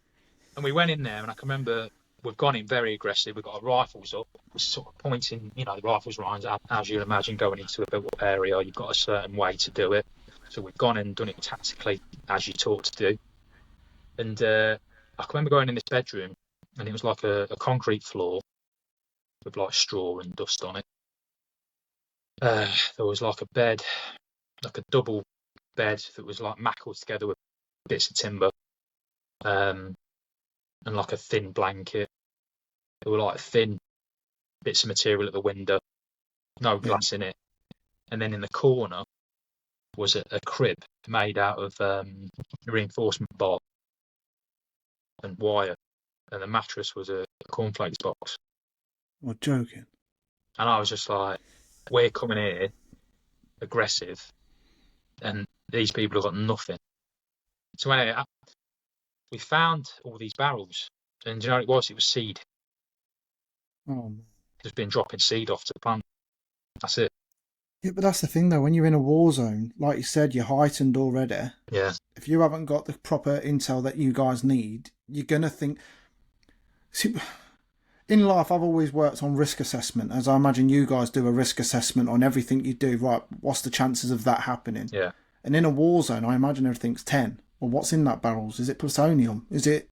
And we went in there, and I can remember we've gone in very aggressive. We've got our rifles up, we're sort of pointing, the rifles rounds, as you'd imagine, going into a built-up area. You've got a certain way to do it. So we've gone in and done it tactically, as you taught to do. And I can remember going in this bedroom, and it was like a concrete floor with like straw and dust on it. There was like a bed, like a double bed that was like mackled together with bits of timber, and like a thin blanket. There were like thin bits of material at the window, no glass in it. And then in the corner was a crib made out of reinforcement bar and wire, and the mattress was a cornflakes box. You're joking. And I was just like, we're coming here aggressive, and these people have got nothing. So anyway, we found all these barrels, and you know what it was? It was seed. Oh, Just been dropping seed off to the plant. That's it. Yeah, but that's the thing though, when you're in a war zone, like you said, you're heightened already. Yeah. If you haven't got the proper intel that you guys need, you're going to think... See, in life, I've always worked on risk assessment, as I imagine you guys do a risk assessment on everything you do. Right, what's the chances of that happening? Yeah. And in a war zone, I imagine everything's 10. Well, what's in that barrels? Is it plutonium? Is it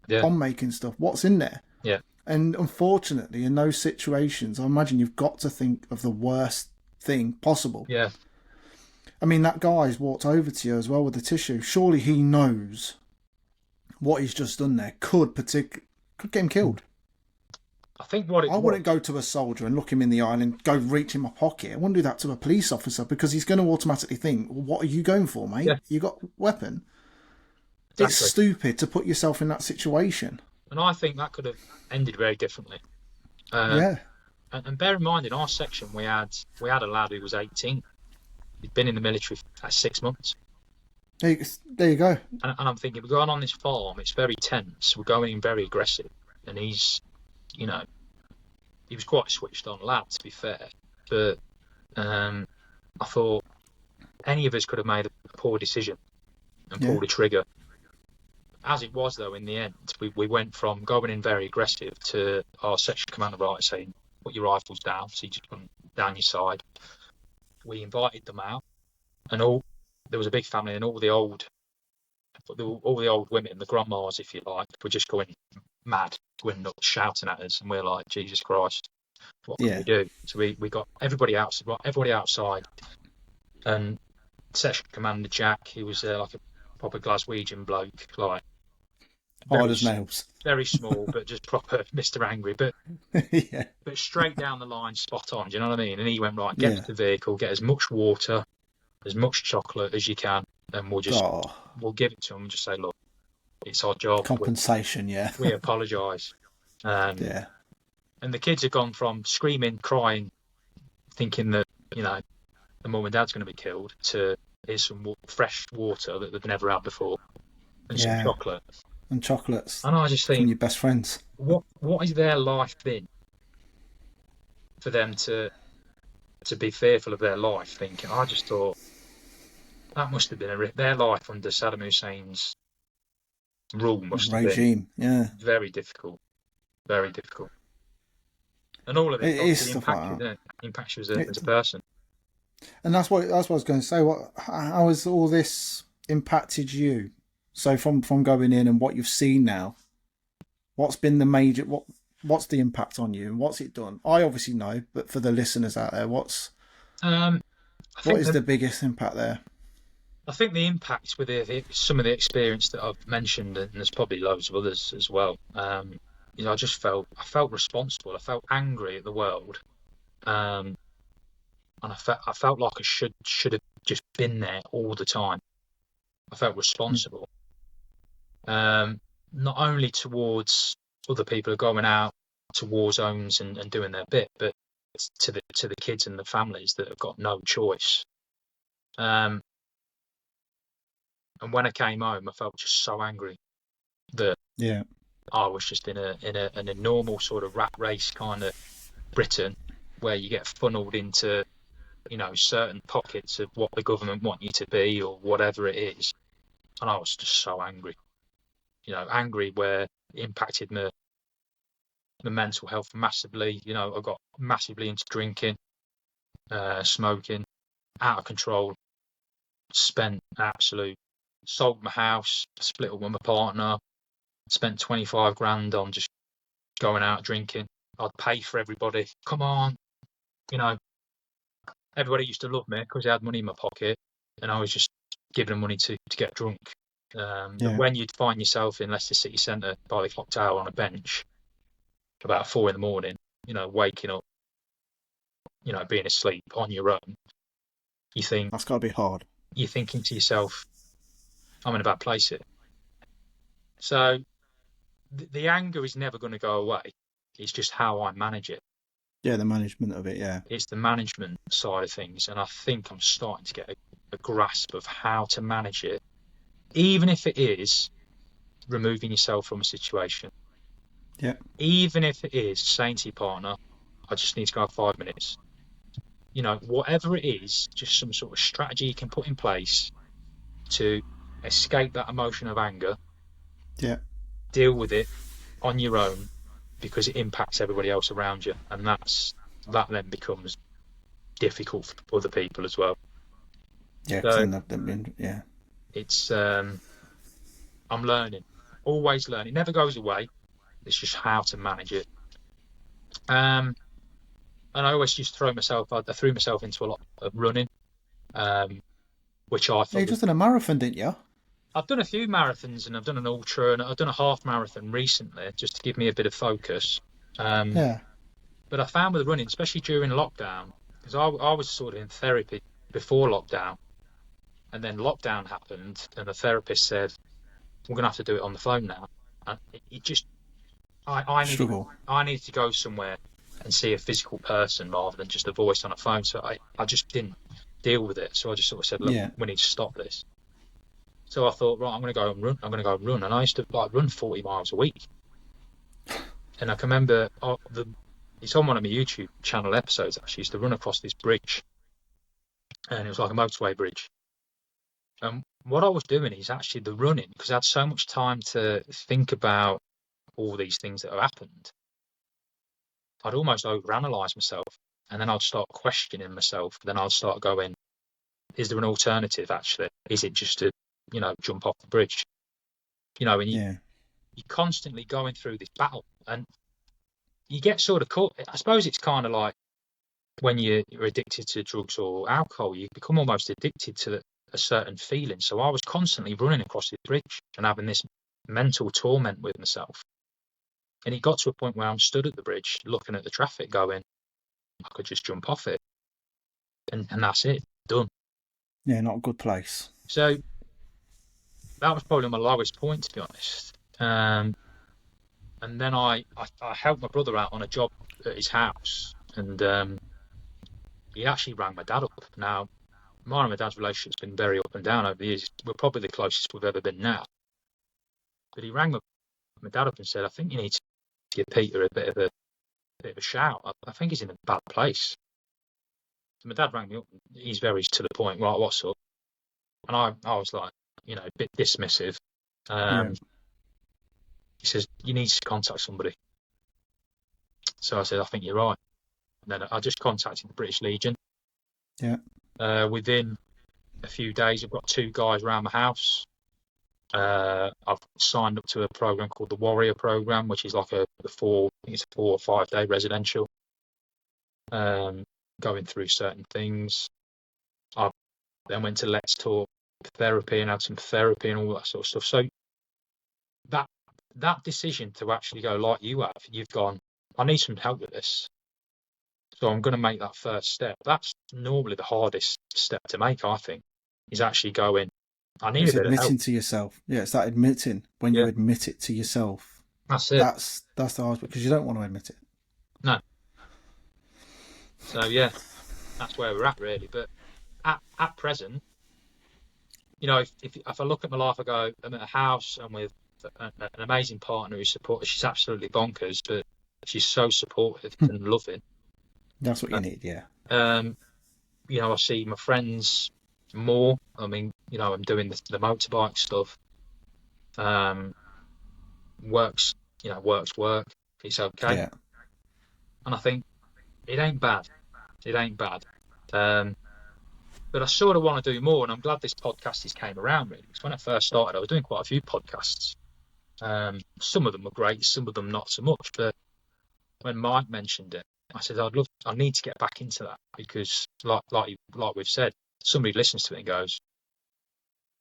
bomb-making stuff? What's in there? Yeah. And unfortunately, in those situations, I imagine you've got to think of the worst thing possible. Yeah. I mean, that guy's walked over to you as well with the tissue. Surely he knows what he's just done there could get him killed. I think I wouldn't go to a soldier and look him in the eye and go reach in my pocket. I wouldn't do that to a police officer, because he's going to automatically think, well, what are you going for, mate? Yeah. You got a weapon. Exactly. It's stupid to put yourself in that situation. And I think that could have ended very differently. Yeah. And bear in mind, in our section, we had a lad who was 18. He'd been in the military for 6 months. There you go. And I'm thinking, we're going on this farm. It's very tense. We're going in very aggressive. And he's, you know, he was quite a switched on lad, to be fair. But I thought any of us could have made a poor decision and pulled the trigger. As it was, though, in the end, we went from going in very aggressive to our section commander right saying, put your rifles down. So you just put them down your side. We invited them out, and there was a big family, and all the old women, the grandmas, if you like, were just going mad, going nuts, shouting at us, and we're like, Jesus Christ, what can we do? So we got everybody outside, and section commander Jack, he was like a proper Glaswegian bloke, like hard as nails, very small, but just proper Mr. Angry, but but straight down the line, spot on. Do you know what I mean? And he went, right, get to the vehicle, get as much water, as much chocolate as you can, and we'll give it to him and just say, look, it's our job. Compensation, we apologise. And the kids have gone from screaming, crying, thinking that, you know, the mum and dad's going to be killed, to here's some fresh water that they've never had before, and some chocolate. And chocolates. And I just think, from your best friends. What has their life been for them to be fearful of their life? Thinking, I just thought that must have been their life under Saddam Hussein's rule must have been very difficult, very difficult. And all of it impacts you as a person. And that's what I was going to say. How has all this impacted you? So from going in and what you've seen now, what's been the major, what's the impact on you and what's it done? I obviously know, but for the listeners out there, what is the biggest impact there? I think the impact with some of the experience that I've mentioned, and there's probably loads of others as well. You know, I felt responsible. I felt angry at the world, and I felt like I should have just been there all the time. I felt responsible. Not only towards other people who are going out to war zones and doing their bit, but to the kids and the families that have got no choice. And when I came home, I felt just so angry that I was just in a normal sort of rat race kind of Britain, where you get funneled into, you know, certain pockets of what the government want you to be or whatever it is. And I was just so angry. You know, angry where it impacted my mental health massively. You know, I got massively into drinking, smoking, out of control, sold my house, split up with my partner, spent 25 grand on just going out drinking. I'd pay for everybody. Come on. You know, everybody used to love me because I had money in my pocket and I was just giving them money to get drunk. When you'd find yourself in Leicester City Centre by the clock tower on a bench about 4 a.m, you know, waking up, you know, being asleep on your own, you think that's got to be hard. You're thinking to yourself, I'm in a bad place here. So the anger is never going to go away. It's just how I manage it. Yeah, the management of it, It's the management side of things, and I think I'm starting to get a grasp of how to manage it, even if it is removing yourself from a situation. Yeah. Even if it is saying to your partner, I just need to go 5 minutes. You know, whatever it is, just some sort of strategy you can put in place to escape that emotion of anger. Yeah. Deal with it on your own, because it impacts everybody else around you, and that then becomes difficult for other people as well. Yeah, so, it's I'm learning, always learning. It never goes away. It's just how to manage it. And I always just I threw myself into a lot of running, which I thought. You just done a marathon, didn't you? I've done a few marathons, and I've done an ultra, and I've done a half marathon recently, just to give me a bit of focus. But I found with running, especially during lockdown, because I was sort of in therapy before lockdown, and then lockdown happened, and the therapist said, we're going to have to do it on the phone now. And it just I needed to go somewhere and see a physical person rather than just a voice on a phone. So I just didn't deal with it. So I just sort of said, look, we need to stop this. So I thought, right, I'm going to go and run. I'm going to go and run. And I used to run 40 miles a week. And I can remember it's on one of my YouTube channel episodes, actually. I used to run across this bridge. And it was like a motorway bridge. And what I was doing is actually the running, because I had so much time to think about all these things that have happened. I'd almost overanalyze myself, and then I'd start questioning myself. Then I'd start going, is there an alternative, actually? Is it just to, jump off the bridge? And you're constantly going through this battle, and you get sort of caught. I suppose it's kind of like when you're addicted to drugs or alcohol, you become almost addicted to a certain feeling. So I was constantly running across this bridge and having this mental torment with myself. And it got to a point where I'm stood at the bridge looking at the traffic going, I could just jump off it. And that's it, done. Yeah, not a good place. So that was probably my lowest point, to be honest. And then I helped my brother out on a job at his house. And he actually rang my dad up. Now, mine and my dad's relationship's been very up and down over the years. We're probably the closest we've ever been now. But he rang my dad up and said, I think you need to give Peter a bit of a shout. I think he's in a bad place. So my dad rang me up. He's very to the point. Right, what's up? And I was like, a bit dismissive. He says, you need to contact somebody. So I said, I think you're right. And then I just contacted the British Legion. Yeah. Within a few days, I've got 2 guys around my house. I've signed up to a program called the Warrior Program, which is like a 4 or 5 day residential. Going through certain things. I then went to Let's Talk therapy and had some therapy and all that sort of stuff. So that decision to actually go like you have, you've gone, I need some help with this. So I'm going to make that first step. That's normally the hardest step to make, I think, is actually going, I need a bit of help. Admitting to yourself. Yeah, it's that admitting when you admit it to yourself. That's it. That's the hardest, because you don't want to admit it. No. So yeah, that's where we're at really. But at present, if I look at my life, I go, I'm at a house, I'm with an amazing partner who supports. She's absolutely bonkers, but she's so supportive and loving. That's what you need, yeah. I see my friends more. I mean, I'm doing the motorbike stuff. Works work. It's okay. Yeah. And I think it ain't bad. But I sort of want to do more, and I'm glad this podcast came around, really, because when I first started, I was doing quite a few podcasts. Some of them were great, some of them not so much. But when Mike mentioned it, I said I need to get back into that, because like we've said, somebody listens to it and goes,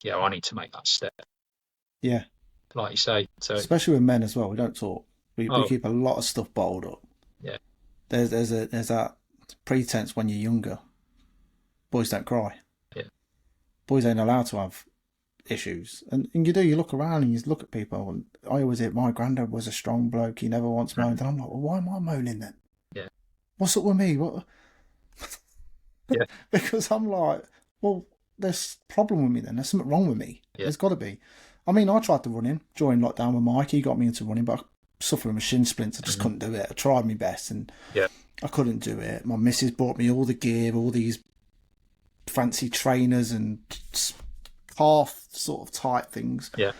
yeah, I need to make that step. Yeah, like you say. So especially with men as well, we don't talk. We keep a lot of stuff bottled up. Yeah, there's that pretense when you're younger. Boys don't cry. Yeah, boys ain't allowed to have issues, and you look around and you look at people, and I always hear, my granddad was a strong bloke, he never once moaned. And I'm like, well, why am I moaning then? Yeah, what's up with me? What? Yeah. Because I'm like, well, there's a problem with me then. There's something wrong with me. Yeah. There's got to be. I mean, I tried to run in during lockdown with Mike. He got me into running, but I suffered from a shin splint. I just couldn't do it. I tried my best and I couldn't do it. My missus bought me all the gear, all these fancy trainers and calf sort of tight things. Yeah.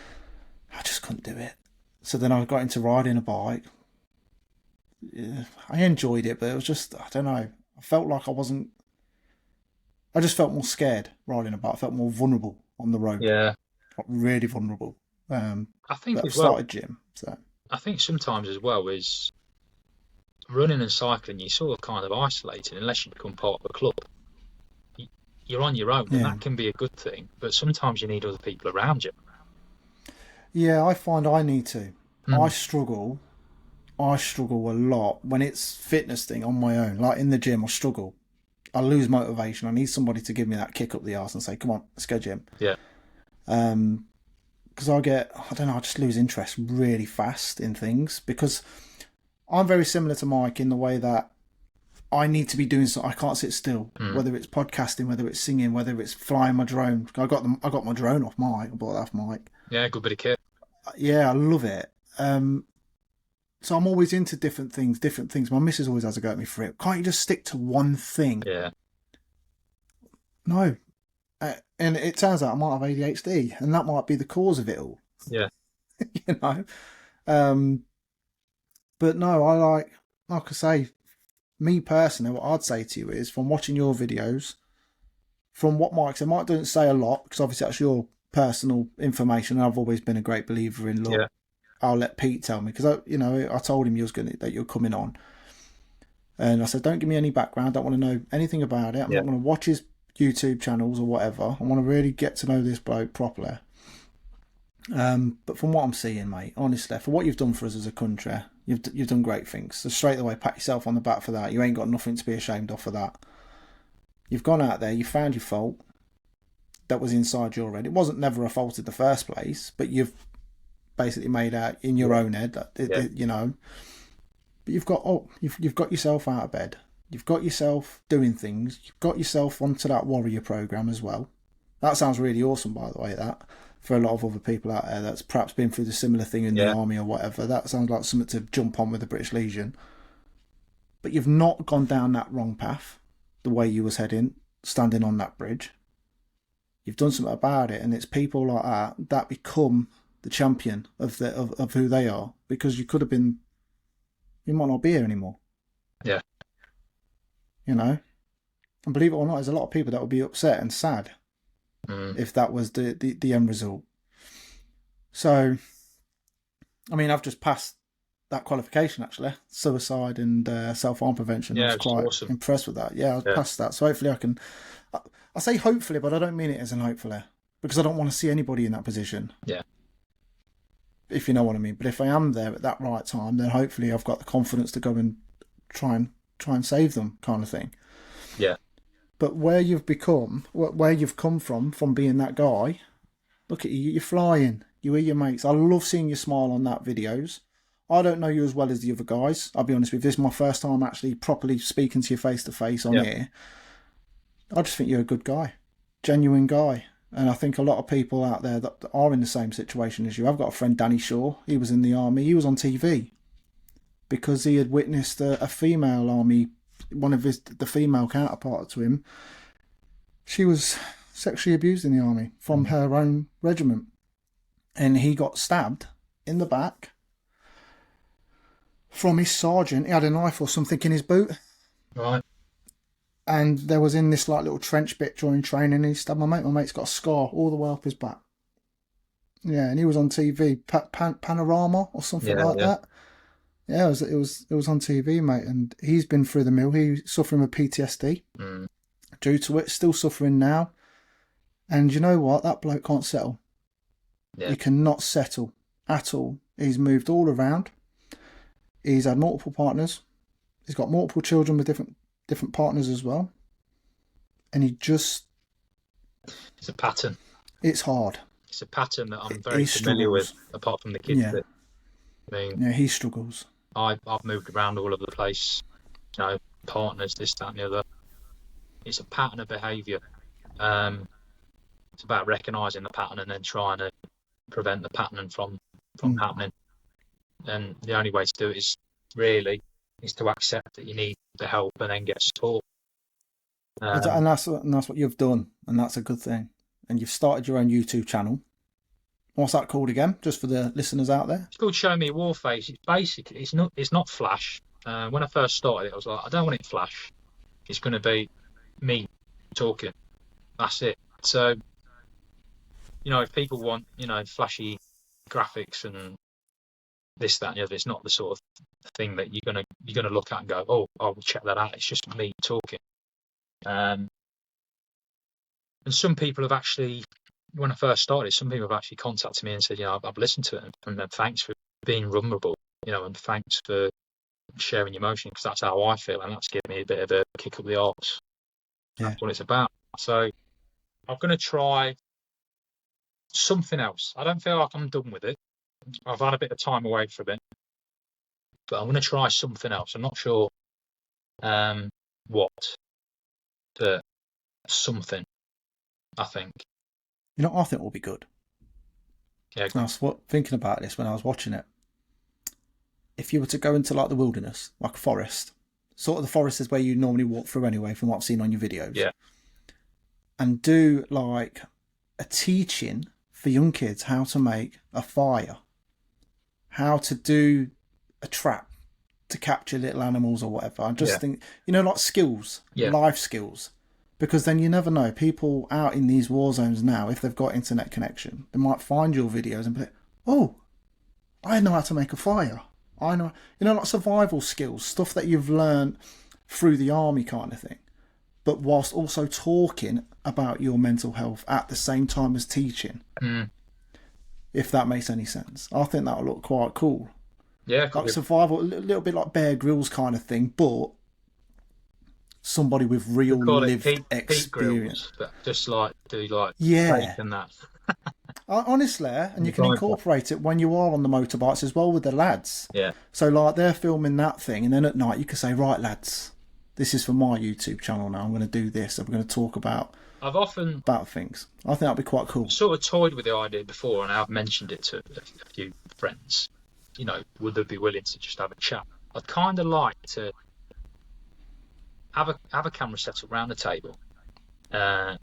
I just couldn't do it. So then I got into riding a bike. Yeah, I enjoyed it, but it was just, I don't know. I felt like I just felt more scared riding a bike. I felt more vulnerable on the road. Yeah. Really vulnerable. I think I've started gym. So I think sometimes as well is running and cycling, you're sort of kind of isolated unless you become part of a club. You're on your own, and that can be a good thing, but sometimes you need other people around you. Yeah, I find I need to. I struggle a lot when it's fitness thing on my own. Like in the gym, I struggle. I lose motivation. I need somebody to give me that kick up the arse and say, come on, let's go gym. Yeah. because I don't know, I just lose interest really fast in things, because I'm very similar to Mike in the way that I need to be doing something. I can't sit still, whether it's podcasting, whether it's singing, whether it's flying my drone. I got my drone off Mike. I bought that off Mike. Yeah, good bit of kit. Yeah, I love it. So I'm always into different things. My missus always has a go at me for it. Can't you just stick to one thing? Yeah. No. And it turns out I might have ADHD, and that might be the cause of it all. Yeah. You know? But no, like I say, me personally, what I'd say to you is, from watching your videos, from what Mike said, Mike doesn't say a lot, because obviously that's your personal information, and I've always been a great believer in, look, I'll let Pete tell me, because I told him that you're coming on, and I said, don't give me any background, I don't want to know anything about it. I'm not going to watch his YouTube channels or whatever. I want to really get to know this bloke properly. But from what I'm seeing, mate, honestly, for what you've done for us as a country, you've done great things. So straight away, pat yourself on the back for that. You ain't got nothing to be ashamed of for that. You've gone out there, you found your fault that was inside your head. It wasn't never a fault in the first place, but you've basically made out in your own head that you know. But you've got yourself out of bed. You've got yourself doing things. You've got yourself onto that warrior program as well. That sounds really awesome, by the way, that, for a lot of other people out there that's perhaps been through the similar thing in the army or whatever. That sounds like something to jump on with the British Legion. But you've not gone down that wrong path, the way you was heading, standing on that bridge. You've done something about it, and it's people like that become the champion of who they are, because you might not be here anymore. Yeah. You know? And believe it or not, there's a lot of people that would be upset and sad if that was the end result. So, I mean, I've just passed that qualification, actually, suicide and self-harm prevention. Yeah, I was quite awesome. impressed with that. Yeah, I've passed that. So hopefully I say hopefully, but I don't mean it as an hopefully, because I don't want to see anybody in that position. Yeah. If you know what I mean. But if I am there at that right time, then hopefully I've got the confidence to go and try and save them, kind of thing. Yeah. But where you've come from being that guy, look at you, you're flying. You hear your mates. I love seeing you smile on that videos. I don't know you as well as the other guys. I'll be honest with you. This is my first time actually properly speaking to you face to face on here. I just think you're a good guy, genuine guy. And I think a lot of people out there that are in the same situation as you. I've got a friend, Danny Shaw. He was in the army. He was on TV because he had witnessed a female army, one of the female counterpart to him. She was sexually abused in the army from her own regiment. And he got stabbed in the back from his sergeant. He had a knife or something in his boot. Right. And there was in this like little trench bit during training, and he stabbed my mate. My mate's got a scar all the way up his back. Yeah, and he was on TV, Panorama or something like that. Yeah, it was on TV, mate. And he's been through the mill. He's suffering with PTSD due to it. Still suffering now. And you know what? That bloke can't settle. Yeah. He cannot settle at all. He's moved all around. He's had multiple partners. He's got multiple children with different partners as well. And it's a pattern. It's hard. It's a pattern that I'm very familiar with, apart from the kids. Yeah, he struggles. I've moved around all over the place, partners, this, that and the other. It's a pattern of behaviour. It's about recognising the pattern and then trying to prevent the pattern from happening. And the only way to do it is to accept that you need the help and then get support. And that's what you've done, and that's a good thing. And you've started your own YouTube channel. What's that called again, just for the listeners out there? It's called Show Me a Warface. It's basically it's not flash. When I first started it, I was like, I don't want it flash. It's going to be me talking. That's it. So, if people want flashy graphics and this, that, and the other, it's not the sort of thing that you're gonna look at and go, oh, I'll check that out. It's just me talking. And some people have actually, when I first started, some people have actually contacted me and said, I've listened to it, and thanks for being vulnerable, and thanks for sharing your emotion, because that's how I feel, and that's given me a bit of a kick up the arse. Yeah. That's what it's about. So I'm going to try something else. I don't feel like I'm done with it. I've had a bit of time away from it, but I'm going to try something else. I'm not sure what, but something, I think. You know, I think will be good. Yeah. I was thinking about this when I was watching it. If you were to go into like the wilderness, like a forest, sort of the forest is where you normally walk through anyway, from what I've seen on your videos. Yeah. And do like a teaching for young kids how to make a fire, how to do a trap to capture little animals or whatever. I just think, you know, like skills, life skills. Because then you never know. People out in these war zones now, if they've got internet connection, they might find your videos and be like, oh, I know how to make a fire. I know, you know, like survival skills, stuff that you've learned through the army kind of thing. But whilst also talking about your mental health at the same time as teaching. If that makes any sense. I think that'll look quite cool. Yeah. Like survival, a little bit like Bear Grylls kind of thing, but somebody with real lived experience. Pete Grills, just like do like and that. Honestly, and you can incorporate it when you are on the motorbikes as well with the lads. Yeah. So like they're filming that thing, and then at night you can say, right lads, this is for my YouTube channel now. I'm going to do this, and we're going to talk about things. I think that'd be quite cool. Sort of toyed with the idea before, and I've mentioned it to a few friends. You know, would they be willing to just have a chat? I'd kind of like to have a camera set up around the table, and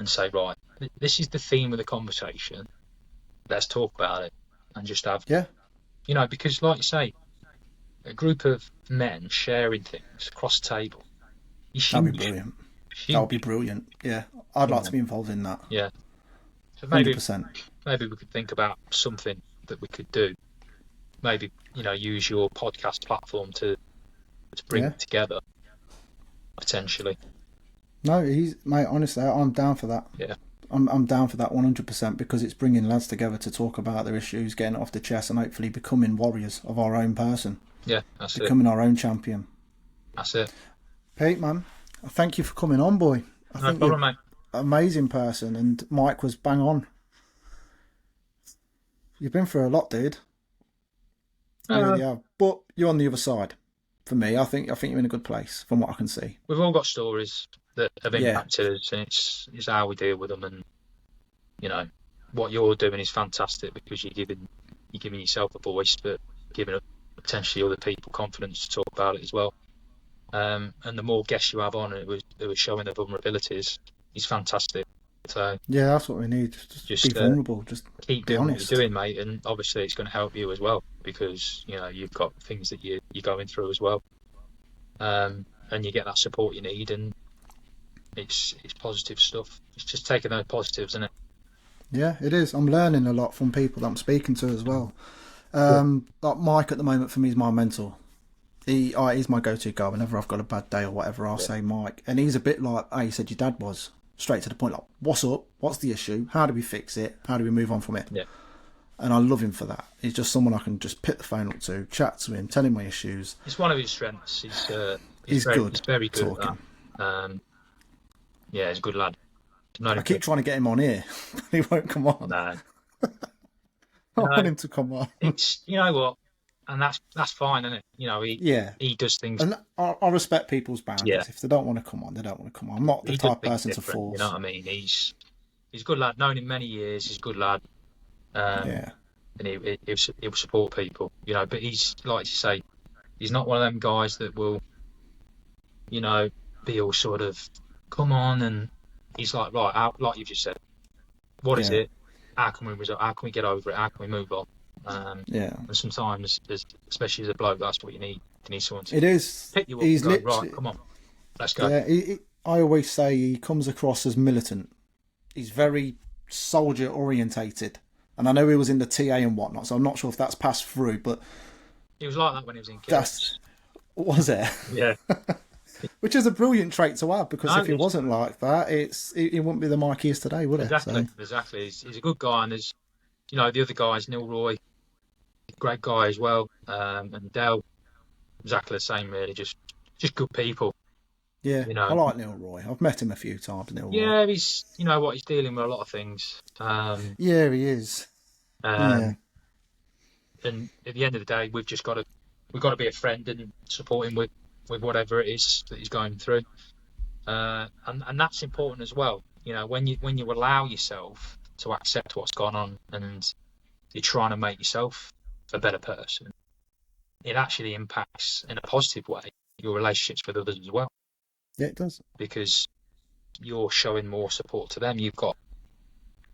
say, right, this is the theme of the conversation. Let's talk about it, and just have, you know, because like you say, a group of men sharing things across the table. That'd be brilliant. That would be brilliant. Yeah, I'd like to be involved in that. Yeah. So maybe 100%. Maybe we could think about something that we could do. Maybe, you know, use your podcast platform to bring it together, potentially. No, mate, honestly, I'm down for that. Yeah. I'm down for that 100% because it's bringing lads together to talk about their issues, getting it off the chest, and hopefully becoming warriors of our own person. Yeah, that's becoming our own champion. That's it. Pete, man, thank you for coming on, boy. No problem, mate. Amazing person, and Mike was bang on. You've been through a lot, dude. Yeah, but you're on the other side. For me, I think you're in a good place from what I can see. We've all got stories that have impacted us, and it's how we deal with them. And you know what you're doing is fantastic because you're giving yourself a voice, but giving potentially other people confidence to talk about it as well. And the more guests you have on, it was showing their vulnerabilities. Is fantastic. So yeah, that's what we need. Just be vulnerable. Just keep doing what you're doing, mate. And obviously, it's going to help you as well because you know you've got things that you're going through as well. And you get that support you need, and it's positive stuff. It's just taking those positives, isn't it? Yeah, it is. I'm learning a lot from people that I'm speaking to as well. Like Mike at the moment for me is my mentor. He's my go-to guy whenever I've got a bad day or whatever. I'll say Mike, and he's a bit like how you said your dad was, straight to the point. Like, what's up? What's the issue? How do we fix it? How do we move on from it? Yeah. And I love him for that. He's just someone I can just pick the phone up to, chat to him, tell him my issues. It's one of his strengths. He's very good talking. At that. Yeah, he's a good lad. I keep trying to get him on here, but he won't come on. No. I want him to come on. It's, you know what, and that's fine, isn't it? You know, he does things. And I respect people's boundaries. Yeah. If they don't want to come on, they don't want to come on. I'm not the type of person to force. You know what I mean? He's a good lad. Known him many years. He's a good lad. And he'll support people. You know, but he's like you say, he's not one of them guys that will, you know, be all sort of come on, and he's like, right, like you just said, what is it? How can we get over it? How can we move on? And sometimes, especially as a bloke, that's what you need. You need someone to pick you up and go, right, come on, let's go. Yeah, I always say he comes across as militant. He's very soldier orientated. And I know he was in the TA and whatnot, so I'm not sure if that's passed through, but... He was like that when he was in kids. Was it? Yeah. Which is a brilliant trait to have, because if he wasn't like that, he wouldn't be the Mike he is today, would it? Exactly. He's a good guy, and there's, you know, the other guys, Neil Roy, great guy as well, and Dell, exactly the same, really, just good people. Yeah, you know. I like Neil Roy. I've met him a few times, Neil Roy. Yeah, he's, you know what, he's dealing with a lot of things. Yeah, he is. Yeah. And at the end of the day, we've got to be a friend and support him with whatever it is that he's going through. And that's important as well. You know, when you allow yourself to accept what's gone on and you're trying to make yourself a better person, it actually impacts in a positive way your relationships with others as well. Yeah, it does. Because you're showing more support to them. You've got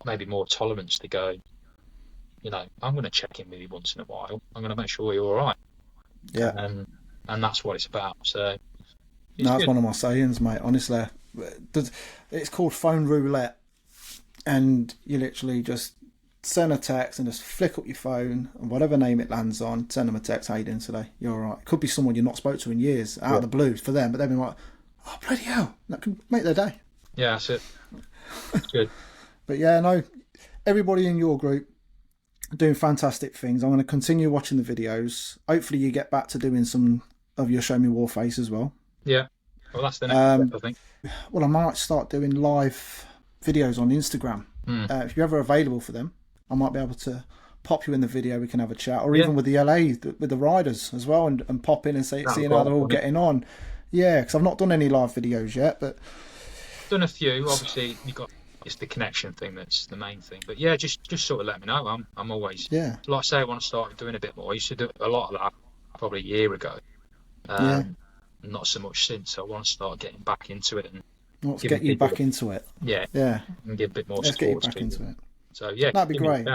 maybe more tolerance to go, you know, I'm going to check in with you once in a while. I'm going to make sure you're all right. Yeah. And that's what it's about. So that's one of my sayings, mate. Honestly, it's called phone roulette, and you literally just send a text and just flick up your phone and whatever name it lands on, send them a text. How you doing today? You're all right. It could be someone you've not spoke to in years, out of the blue for them, but they've been like, oh bloody hell, that could make their day. Yeah, that's it. That's good. But yeah, no, everybody in your group are doing fantastic things. I'm going to continue watching the videos. Hopefully you get back to doing some of your Show Me War Face as well. Yeah. Well, that's the next step, I think. Well, I might start doing live videos on Instagram. If you're ever available for them, I might be able to pop you in the video. We can have a chat, or even with the LA, with the riders as well, and pop in and seeing how they're all getting on. Yeah, because I've not done any live videos yet, but done a few. Obviously, it's the connection thing that's the main thing. But yeah, just sort of let me know. I'm always like I say, I want to start doing a bit more. I used to do a lot of that probably a year ago. Not so much since. I want to start getting back into it and let's get you back into it. Yeah, and give a bit more Let's support. Get you back into it. So yeah, that'd be great.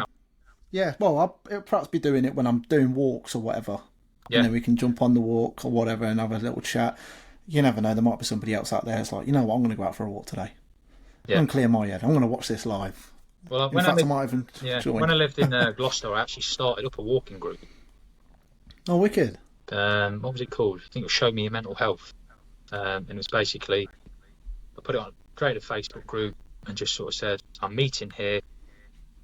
Yeah, well, I'll perhaps be doing it when I'm doing walks or whatever. Yeah. And then we can jump on the walk or whatever and have a little chat. You never know, there might be somebody else out there who's like, you know what, I'm going to go out for a walk today. Yeah. I'm going to clear my head. I'm going to watch this live. Well, in fact, I might even join. When I lived in Gloucester, I actually started up a walking group. Oh, wicked. What was it called? I think it was Show Me Your Mental Health. And it was basically, I put it on, created a Facebook group and just sort of said, I'm meeting here.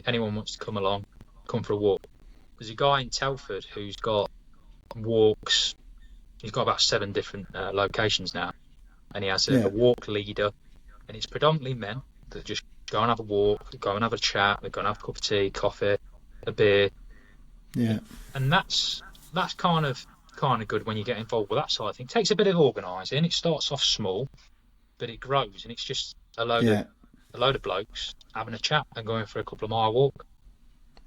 Anyone wants to come along, come for a walk. There's a guy in Telford who's got walks. He's got about 7 different locations now, and he has a walk leader, and it's predominantly men that just go and have a walk, go and have a chat, they go and have a cup of tea, coffee, a beer. Yeah. And that's kind of good when you get involved with that side of things. It takes a bit of organising. It starts off small, but it grows, and it's just a load of blokes having a chat and going for a couple of mile walk.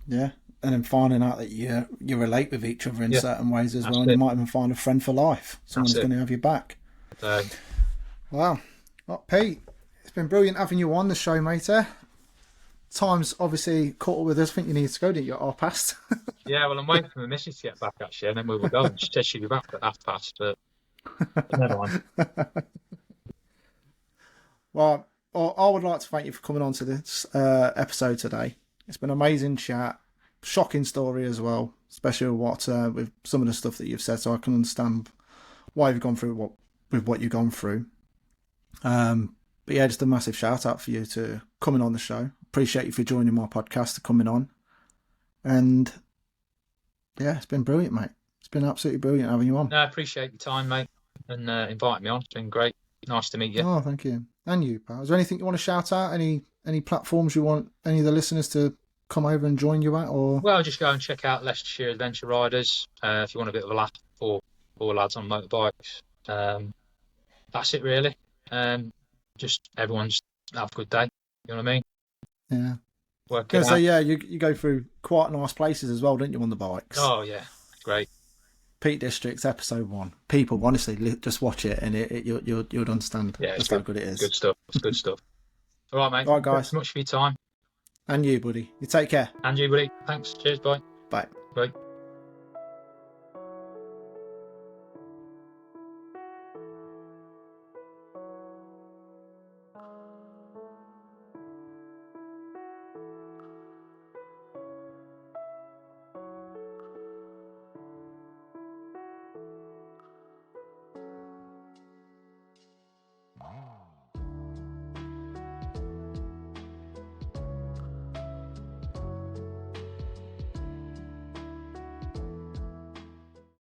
Yeah. And then finding out that you relate with each other in certain ways as well, and you might even find a friend for life. Someone who's going to have your back. Wow. Well, Pete, it's been brilliant having you on the show, mate. Time's obviously caught up with us. I think you need to go, didn't you, at 1:30? Yeah, well, I'm waiting for my missus to get back, actually, and then we will go. She said she'd be back at 1:30, but never mind. Well, I would like to thank you for coming on to this episode today. It's been an amazing chat. Shocking story as well, especially with some of the stuff that you've said, so I can understand why you've gone through what you've gone through. But yeah, just a massive shout out for you to coming on the show. Appreciate you for joining my podcast, coming on, and yeah, it's been brilliant, mate. It's been absolutely brilliant having you on. No, I appreciate your time, mate, and inviting me on. It's been great. Nice to meet you. Oh, thank you, and you, pal. Is there anything you want to shout out? Any platforms you want any of the listeners to come over and join you at, or? Well, just go and check out Leicestershire Adventure Riders if you want a bit of a laugh, or lads on motorbikes. That's it, really. Just everyone's have a good day. You know what I mean? Yeah. Work it out. So yeah, you go through quite nice places as well, don't you, on the bikes? Oh yeah, great. Peak Districts episode 1. People, honestly, just watch it and you'll understand just how good it is. Good stuff. It's good stuff. All right, mate. All right, guys. Thanks so much for your time. And you, buddy. You take care. And you, buddy. Thanks. Cheers. Bye. Bye. Bye.